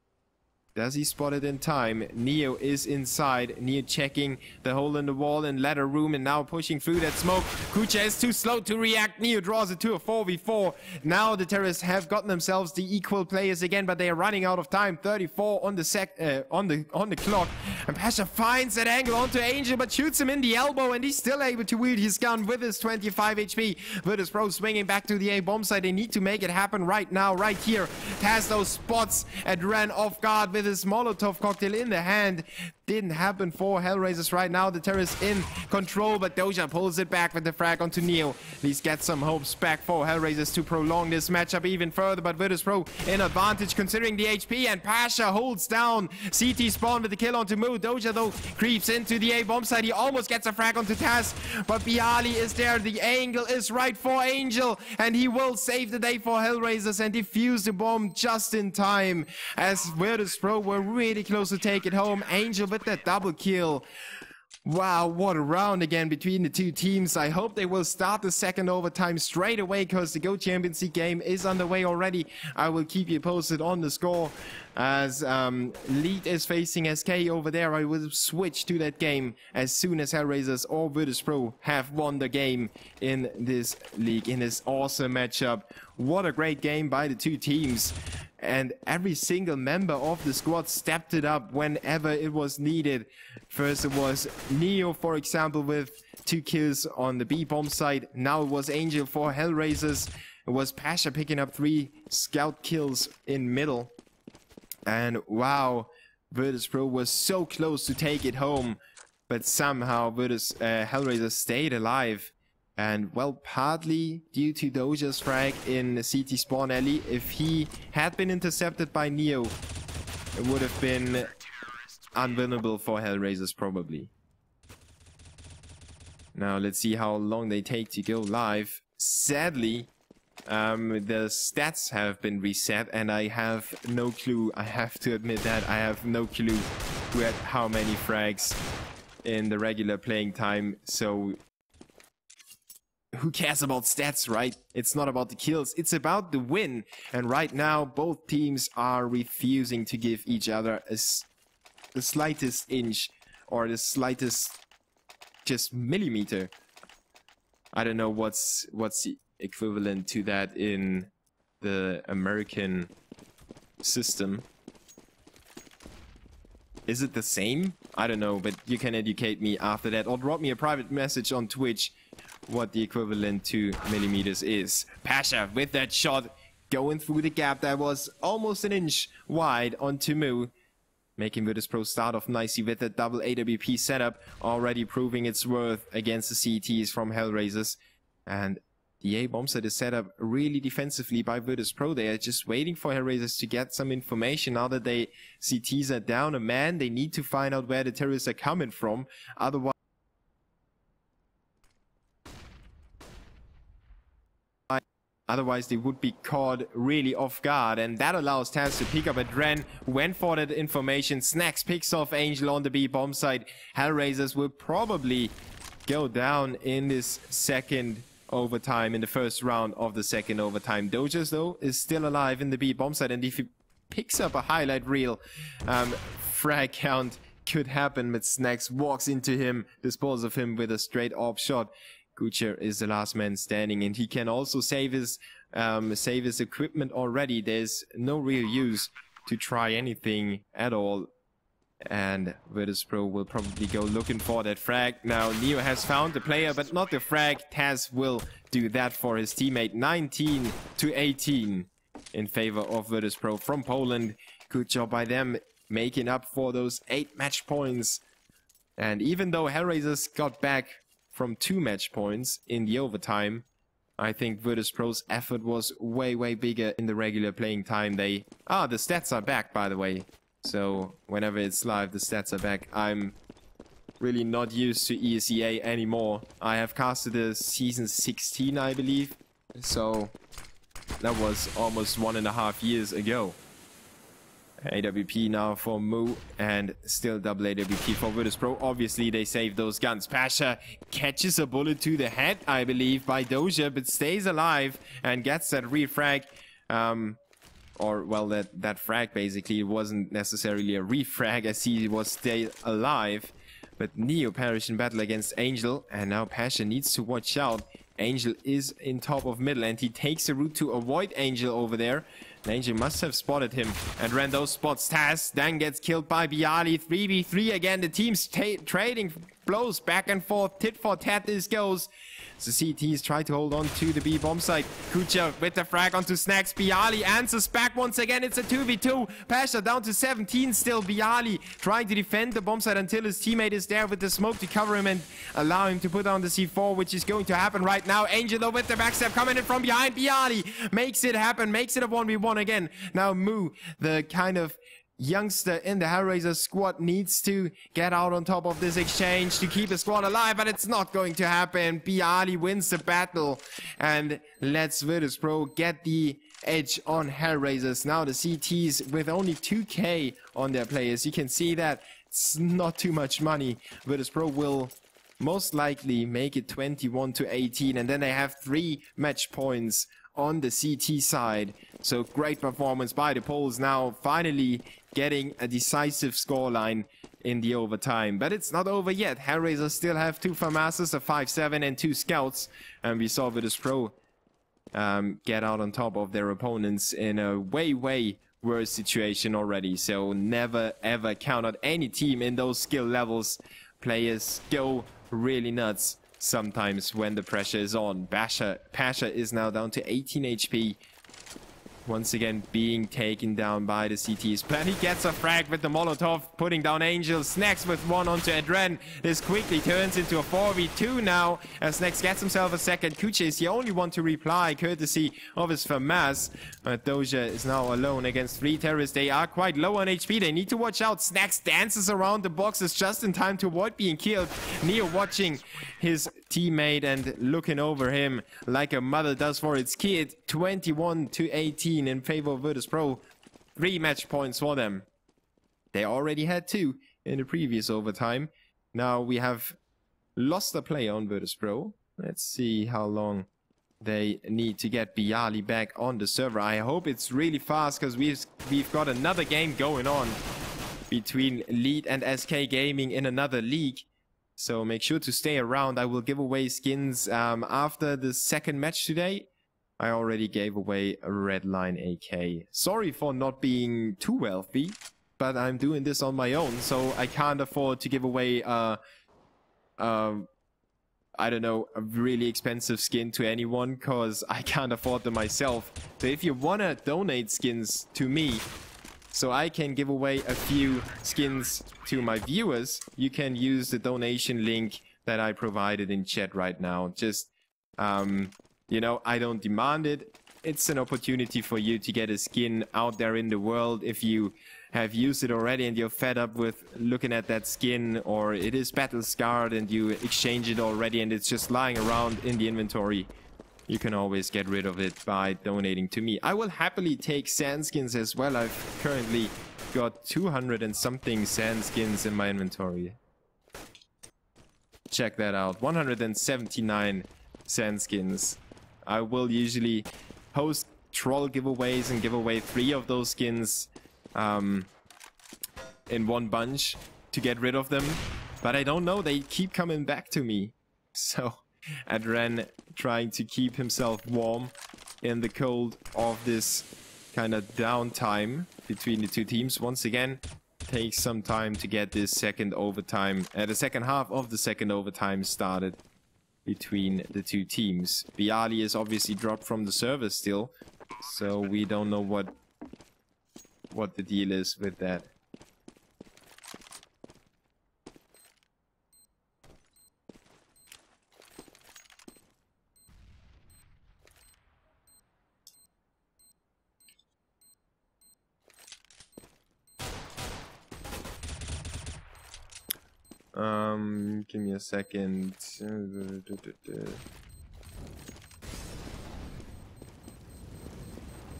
Does he spot it in time? Neo is inside. Neo checking the hole in the wall in ladder room, and now pushing through that smoke. Kucha is too slow to react. Neo draws it to a 4v4. Now the terrorists have gotten themselves the equal players again, but they are running out of time. 34 on the clock. And Pasha finds that angle onto Angel, but shoots him in the elbow, and he's still able to wield his gun with his 25 HP. Virtus.pro swinging back to the A bomb site. They need to make it happen right now, right here. Has those spots and ran off guard with his Molotov cocktail in the hand. didn't happen for Hellraisers right now. The terrorist in control, but Doja pulls it back with the frag onto Neo. These get some hopes back for Hellraisers to prolong this matchup even further, but Virtus.pro in advantage considering the HP, and Pasha holds down CT spawn with the kill onto Moo. Doja though creeps into the A bomb side. He almost gets a frag onto Taz, but Bialy is there. The angle is right for Angel, and he will save the day for Hellraisers and defuse the bomb just in time, as Virtus.pro were really close to take it home. Angel with that double kill. Wow, what a round again between the two teams. I hope they will start the second overtime straight away, because the Go Champions League game is underway already. I will keep you posted on the score. As Lead is facing SK over there, I will switch to that game as soon as Hellraisers or Virtus.pro have won the game in this league, in this awesome matchup. What a great game by the two teams. And every single member of the squad stepped it up whenever it was needed. First it was Neo, for example, with 2 kills on the B bomb side. Now it was Angel for Hellraisers. It was Pasha picking up 3 scout kills in middle. And wow, Virtus.pro was so close to take it home, but somehow Hellraisers stayed alive. And well, partly due to Doja's frag in the CT spawn alley. If he had been intercepted by Neo, it would have been unwinnable for Hellraisers probably. Now let's see how long they take to go live. Sadly, the stats have been reset, and I have no clue. I have to admit that I have no clue who had how many frags in the regular playing time. So who cares about stats, right? It's not about the kills, it's about the win. And right now, both teams are refusing to give each other the slightest inch or the slightest just millimeter. I don't know what's the equivalent to that in the American system. Is it the same? I don't know, but you can educate me after that, or drop me a private message on Twitch what the equivalent to millimeters is. Pasha with that shot going through the gap that was almost an inch wide onto Moo, making Virtus.pro start off nicely with that double AWP setup, already proving its worth against the CTs from Hellraisers. And the A bomb set is set up really defensively by Virtus.pro. They are just waiting for Hellraisers to get some information. Now that they CTs are down a man, they need to find out where the terrorists are coming from. Otherwise, they would be caught really off guard, and that allows Taz to pick up a Dren, who went for that information. Snacks picks off Angel on the B bomb side. Hellraisers will probably go down in this second overtime, in the first round of the second overtime. Dojas, though, is still alive in the B bomb side, and if he picks up a highlight reel, frag count could happen, but Snacks walks into him, disposes of him with a straight AWP shot. Gucci is the last man standing, and he can also save his equipment already. There's no real use to try anything at all, and Virtus.pro will probably go looking for that frag. Now Neo has found the player, but not the frag. Taz will do that for his teammate. 19 to 18 in favor of Virtus.pro from Poland. Good job by them, making up for those 8 match points. And even though Hellraisers got back from 2 match points in the overtime, I think Virtus.pro's effort was way bigger in the regular playing time. The stats are back, by the way. So whenever it's live, the stats are back. I'm really not used to ESEA anymore. I have casted the season 16, I believe. So that was almost 1.5 years ago. AWP now for Moo, and still double AWP for Virtus.pro. Obviously, they saved those guns. Pasha catches a bullet to the head, I believe, by Doja, but stays alive and gets that refrag. Or, well, that frag, basically. It wasn't necessarily a refrag, as he was still alive. But Neo perished in battle against Angel, and now Pasha needs to watch out. Angel is in top of middle, and he takes a route to avoid Angel over there. And Angel must have spotted him and ran those spots. Taz then gets killed by Bialy. 3v3 again. The team's trading blows back and forth. Tit for tat this goes. So CTs try to hold on to the B bomb site. Kucha with the frag onto Snacks. Bialy answers back once again. It's a 2v2. Pasha down to 17 still. Bialy trying to defend the bomb site until his teammate is there with the smoke to cover him and allow him to put on the C4, which is going to happen right now. Angelo with the backstep coming in from behind. Bialy makes it happen, makes it a 1v1 again. Now Moo, the kind of youngster in the Hellraisers squad, needs to get out on top of this exchange to keep the squad alive, but it's not going to happen. Bialy wins the battle and lets Virtus.pro get the edge on Hellraisers. Now the CTs with only 2k on their players. You can see that it's not too much money. Virtus.pro will most likely make it 21-18, and then they have 3 match points on the CT side. So great performance by the Poles, now finally getting a decisive scoreline in the overtime. But it's not over yet. Hellraisers still have 2 FAMASs, a 5-7 and 2 scouts. And we saw Virtus.pro get out on top of their opponents in a way worse situation already. So never ever count out any team in those skill levels. Players go really nuts sometimes when the pressure is on. Pasha is now down to 18 HP. Once again being taken down by the CTs. But he gets a frag with the Molotov, putting down Angel. Snacks with 1 onto Adren. This quickly turns into a 4v2 now, as Snacks gets himself a second. Kuche is the only one to reply, courtesy of his FAMAS. But Doja is now alone against 3 terrorists. They are quite low on HP. They need to watch out. Snacks dances around the boxes just in time to avoid being killed. Neo watching his teammate and looking over him like a mother does for its kid. 21-18 in favor of Virtus.pro. 3 match points for them. They already had 2 in the previous overtime. Now we have lost a player on Virtus.pro. Let's see how long they need to get Bialy back on the server. I hope it's really fast, because we've got another game going on between Lead and SK Gaming in another league. So make sure to stay around. I will give away skins after the second match today. I already gave away a Redline AK. Sorry for not being too wealthy, but I'm doing this on my own, so I can't afford to give away I don't know, a really expensive skin to anyone, because I can't afford them myself. So if you want to donate skins to me, so I can give away a few skins to my viewers, you can use the donation link that I provided in chat right now. Just, you know, I don't demand it. It's an opportunity for you to get a skin out there in the world. If you have used it already and you're fed up with looking at that skin, or it is battle scarred and you exchange it already and it's just lying around in the inventory, you can always get rid of it by donating to me. I will happily take sand skins as well. I've currently got 200 and something sand skins in my inventory. Check that out. 179 sand skins. I will usually host troll giveaways and give away 3 of those skins in one bunch to get rid of them. But I don't know, they keep coming back to me. So Adren trying to keep himself warm in the cold of this kind of downtime between the 2 teams. Once again, takes some time to get this second overtime, the second half of the second overtime started between the 2 teams. Bialy is obviously dropped from the server still, so we don't know what the deal is with that. Give me a second.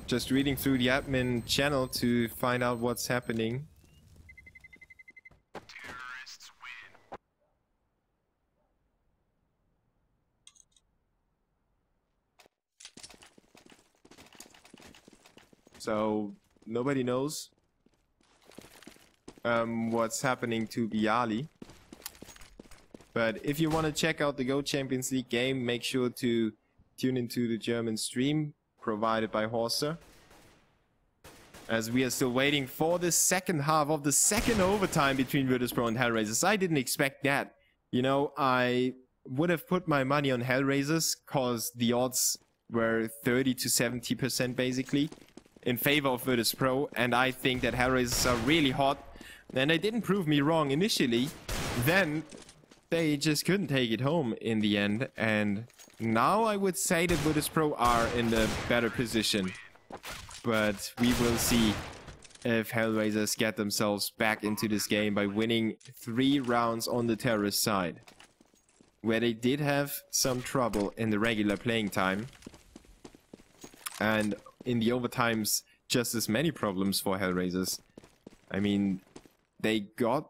Just reading through the admin channel to find out what's happening. Terrorists win. So nobody knows what's happening to Bialy. But if you want to check out the Go Champions League game, make sure to tune into the German stream provided by Horser, as we are still waiting for the second half of the second overtime between Virtus.pro and Hellraisers. I didn't expect that. You know, I would have put my money on Hellraisers, cause the odds were 30 to 70% basically in favor of Virtus.pro, and I think that Hellraisers are really hot. And they didn't prove me wrong initially. Then they just couldn't take it home in the end, and now I would say that Virtus.pro are in the better position. But we will see if Hellraisers get themselves back into this game by winning 3 rounds on the terrorist side, where they did have some trouble in the regular playing time, and in the overtimes just as many problems for Hellraisers. I mean, they got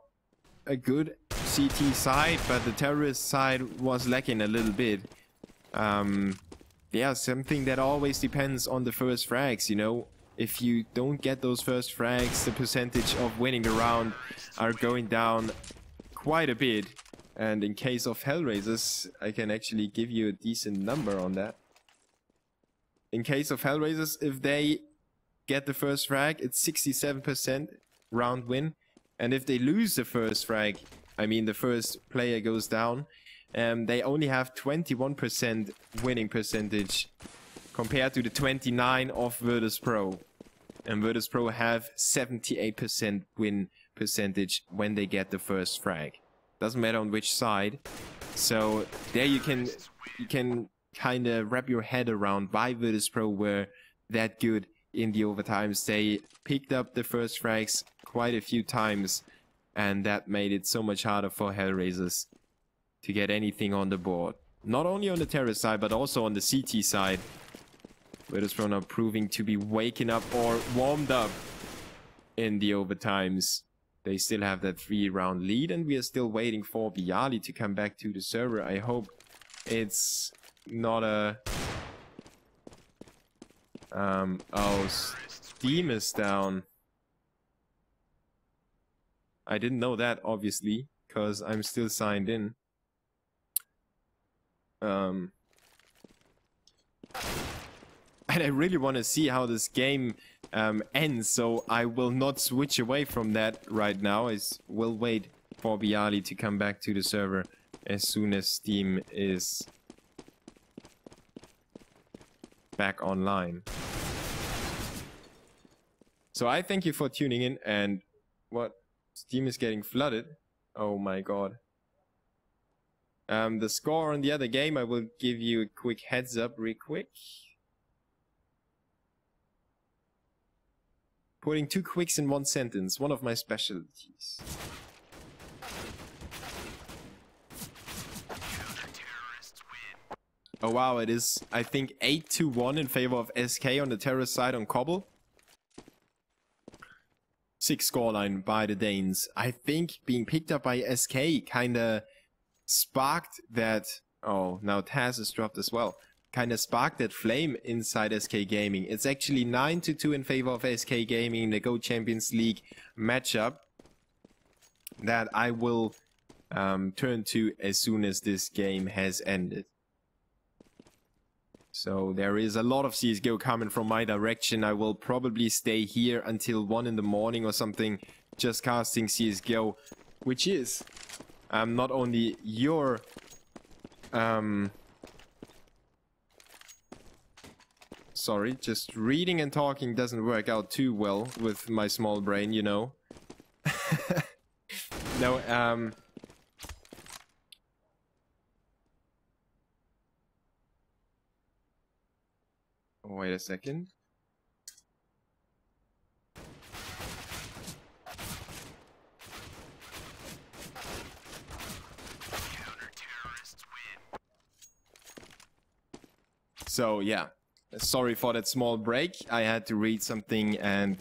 a good CT side, but the terrorist side was lacking a little bit. Yeah, something that always depends on the first frags, you know. If you don't get those first frags, the percentage of winning the round are going down quite a bit. And in case of Hellraisers, I can actually give you a decent number on that. In case of Hellraisers, if they get the first frag, it's 67% round win. And if they lose the first frag, I mean the first player goes down, they only have 21% winning percentage compared to the 29 of Virtus.pro. And Virtus.pro have 78% win percentage when they get the first frag. Doesn't matter on which side. So there you can kind of wrap your head around why Virtus.pro were that good in the overtimes. They picked up the first frags quite a few times, and that made it so much harder for Hellraisers to get anything on the board. Not only on the terrorist side, but also on the CT side. Virtus.pro now proving to be waking up or warmed up in the overtimes. They still have that 3-round lead, and we are still waiting for Bialy to come back to the server. I hope it's not a... oh, Steam is down. I didn't know that, obviously, because I'm still signed in. And I really want to see how this game ends, so I will not switch away from that right now. I will wait for Bialy to come back to the server as soon as Steam is back online. So I thank you for tuning in, and what? Steam is getting flooded. Oh my god. The score on the other game, I will give you a quick heads up real quick. Putting 2 quicks in 1 sentence, one of my specialties. Oh wow, it is, I think, 8-1 in favor of SK on the terrorist side on Cobble. 6 scoreline by the Danes. I think being picked up by SK kinda sparked that... Oh, now Taz is dropped as well. Kinda sparked that flame inside SK Gaming. It's actually 9-2 in favor of SK Gaming in the Go Champions League matchup that I will turn to as soon as this game has ended. So there is a lot of CSGO coming from my direction. I will probably stay here until 1 in the morning or something, just casting CSGO, which is not only your sorry, just reading and talking doesn't work out too well with my small brain, you know. No, wait a second. So yeah, sorry for that small break. I had to read something, and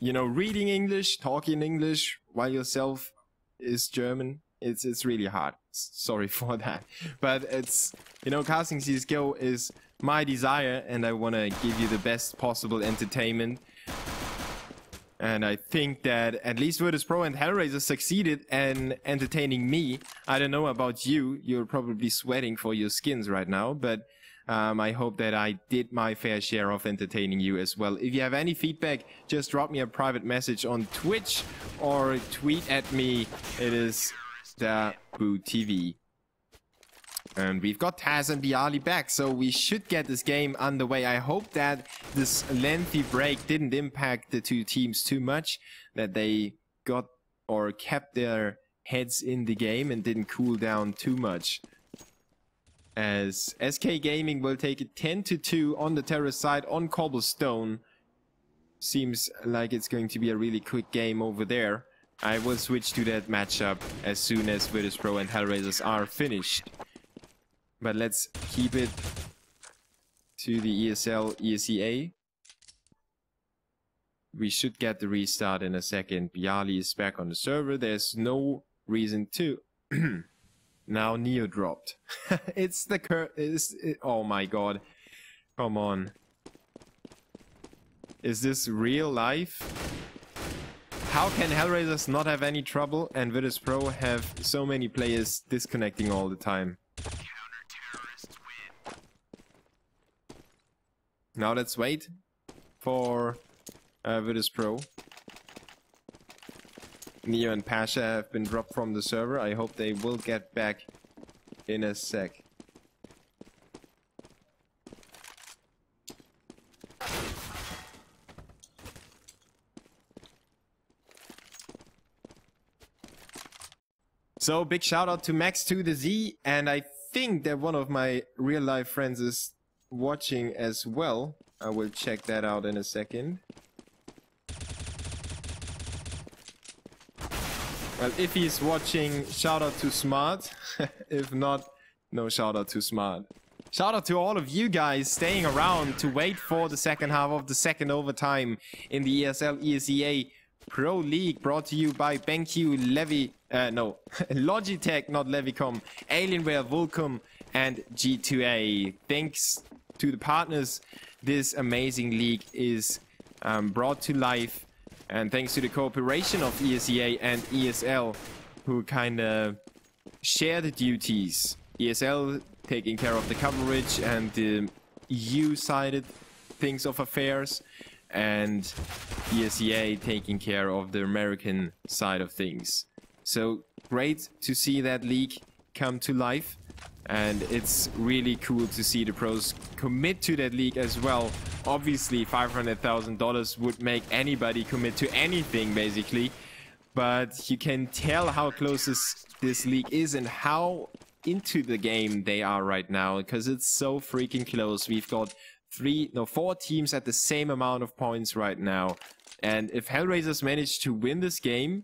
you know, reading English, talking English while yourself is German, it's really hard. Sorry for that. But it's, you know, casting CSGO is my desire, and I want to give you the best possible entertainment. And I think that at least Virtus.pro and Hellraisers succeeded in entertaining me. I don't know about you. You're probably sweating for your skins right now, but I hope that I did my fair share of entertaining you as well. If you have any feedback, just drop me a private message on Twitch or tweet at me. It is the Boo TV. And we've got Taz and Bialy back, so we should get this game underway. I hope that this lengthy break didn't impact the two teams too much, that they got or kept their heads in the game and didn't cool down too much. As SK Gaming will take it 10-2 on the terrace side on Cobblestone. Seems like it's going to be a really quick game over there. I will switch to that matchup as soon as Virtus.pro and Hellraisers are finished. But let's keep it to the ESL, ESEA. We should get the restart in a second. Bialy is back on the server. There's no reason to. Now Neo dropped. It's the oh my god. Come on. Is this real life? How can Hellraisers not have any trouble and Virtus.pro have so many players disconnecting all the time? Now let's wait for Virtus.pro. Neo and Pasha have been dropped from the server. I hope they will get back in a sec. So big shout out to Max to the Z, and I think that one of my real life friends is watching as well. I will check that out in a second. Well, if he's watching, shout out to Smart. If not, no shout out to Smart. Shout out to all of you guys staying around to wait for the second half of the second overtime in the ESL ESEA Pro League, brought to you by BenQ, Logitech, not Levicom, Alienware, Vulcum, and G2A. Thanks to the partners, this amazing league is brought to life, and thanks to the cooperation of ESEA and ESL, who kind of share the duties. ESL taking care of the coverage and the EU-sided things of affairs, and ESEA taking care of the American side of things. So great to see that league come to life, and it's really cool to see the pros commit to that league as well. Obviously $500,000 would make anybody commit to anything basically, but you can tell how close this league is and how into the game they are right now, because it's so freaking close. We've got 4 teams at the same amount of points right now, and if Hellraisers manage to win this game,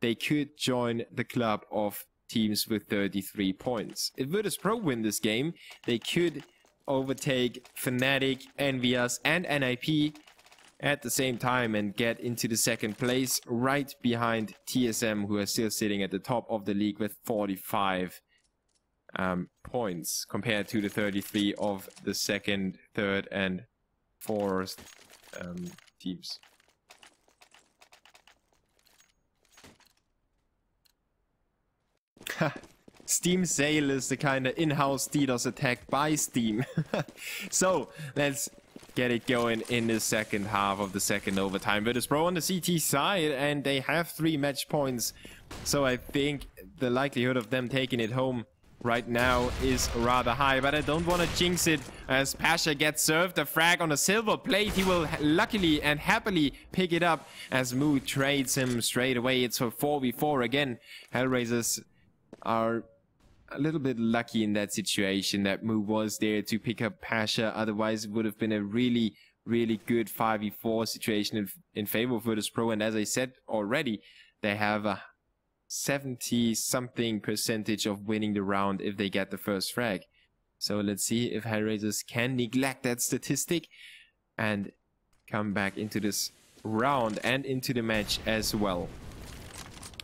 they could join the club of teams with 33 points. If Virtus.pro win this game, they could overtake Fnatic, Envious, and NIP at the same time and get into the second place, right behind TSM, who are still sitting at the top of the league with 45 points compared to the 33 of the second, third, and fourth teams. Steam sale is the kind of in-house DDoS attack by Steam. So let's get it going in the second half of the second overtime. Virtus.pro on the CT side, and they have 3 match points, so I think the likelihood of them taking it home right now is rather high, but I don't want to jinx it as Pasha gets served a frag on a silver plate. He will luckily and happily pick it up as Moo trades him straight away. It's a 4v4 again. Hellraisers are a little bit lucky in that situation that Moo was there to pick up Pasha. Otherwise it would have been a really good 5v4 situation in favor of Virtus.pro, and as I said already, they have a 70-something percentage of winning the round if they get the first frag. So let's see if Hellraisers can neglect that statistic and come back into this round and into the match as well.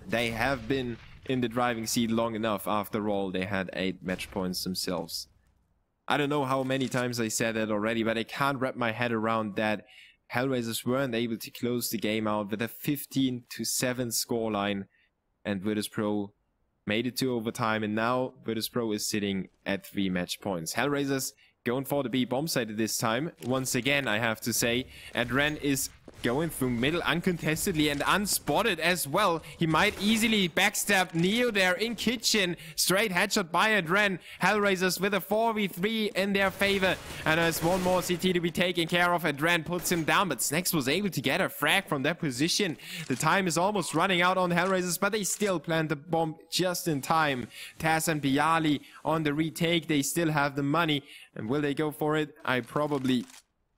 They have been in the driving seat long enough. After all, they had 8 match points themselves. I don't know how many times I said that already, but I can't wrap my head around that Hellraisers weren't able to close the game out with a 15-7 scoreline, and Virtus.pro made it to overtime, and now Virtus.pro is sitting at 3 match points. Hellraisers going for the B bomb site this time. Once again, I have to say, Adren is going through middle uncontestedly and unspotted as well. He might easily backstab Neo there in kitchen. Straight headshot by Adren. Hellraisers with a 4v3 in their favor. And there's one more CT to be taken care of. Adren puts him down, but Snacks was able to get a frag from that position. The time is almost running out on Hellraisers, but they still plant the bomb just in time. Taz and Bialy on the retake. They still have the money. And will they go for it?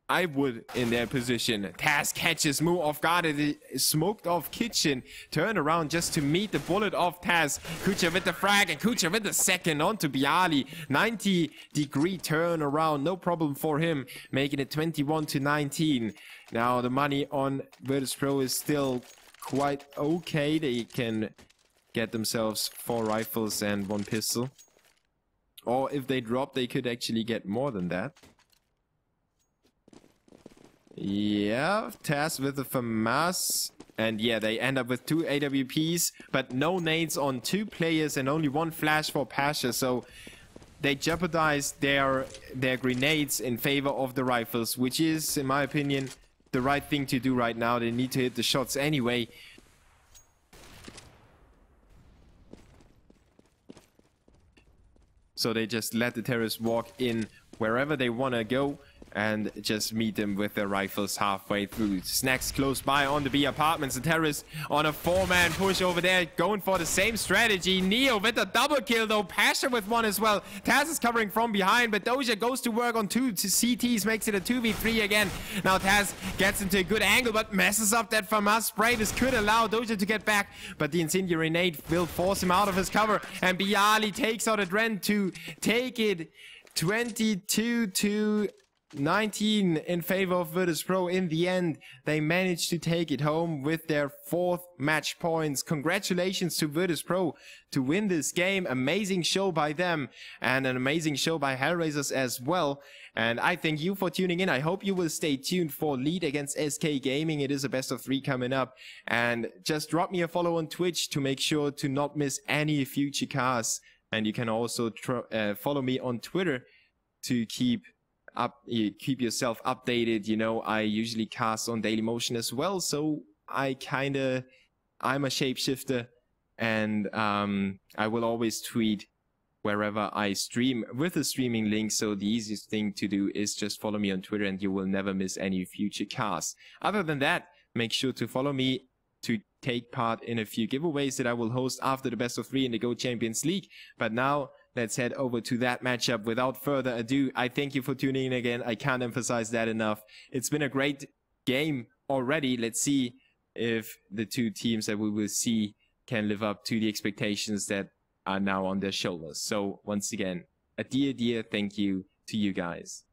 I would in their position. Taz catches Moo off guard. It is smoked off kitchen. Turn around just to meet the bullet of Taz. Kucha with the frag and Kucha with the second onto Bialy. 90-degree turn around. No problem for him. Making it 21-19. Now the money on Virtus.pro is still quite okay. They can get themselves 4 rifles and 1 pistol. Or if they drop, they could actually get more than that. Yeah, Taz with the FAMAS. And yeah, they end up with 2 AWPs, but no nades on 2 players and only 1 flash for Pasha. So they jeopardize their grenades in favor of the rifles, which is, in my opinion, the right thing to do right now. They need to hit the shots anyway. So they just let the terrorists walk in wherever they want to go and just meet them with their rifles halfway through. Snacks close by on the B apartments. The terrorists on a 4-man push over there, going for the same strategy. Neo with a double kill though. Pasha with 1 as well. Taz is covering from behind, but Doja goes to work on 2 CTs, makes it a 2v3 again. Now Taz gets into a good angle, but messes up that FAMAS spray. This could allow Doja to get back, but the incendiary nade will force him out of his cover. And Bialy takes out Adren to take it 22-19 in favor of Virtus.pro. In the end, they managed to take it home with their 4th match points. Congratulations to Virtus.pro to win this game. Amazing show by them and an amazing show by Hellraisers as well. And I thank you for tuning in. I hope you will stay tuned for Lead against SK Gaming. It is a best of 3 coming up. And just drop me a follow on Twitch to make sure to not miss any future casts. And you can also follow me on Twitter to keep yourself updated. You know, I usually cast on Dailymotion as well, so I'm a shapeshifter, and I will always tweet wherever I stream with a streaming link. So the easiest thing to do is just follow me on Twitter and you will never miss any future casts. Other than that, make sure to follow me to take part in a few giveaways that I will host after the best of 3 in the Go Champions League. But now let's head over to that matchup. Without further ado, I thank you for tuning in again. I can't emphasize that enough. It's been a great game already. Let's see if the 2 teams that we will see can live up to the expectations that are now on their shoulders. So once again, a dear thank you to you guys.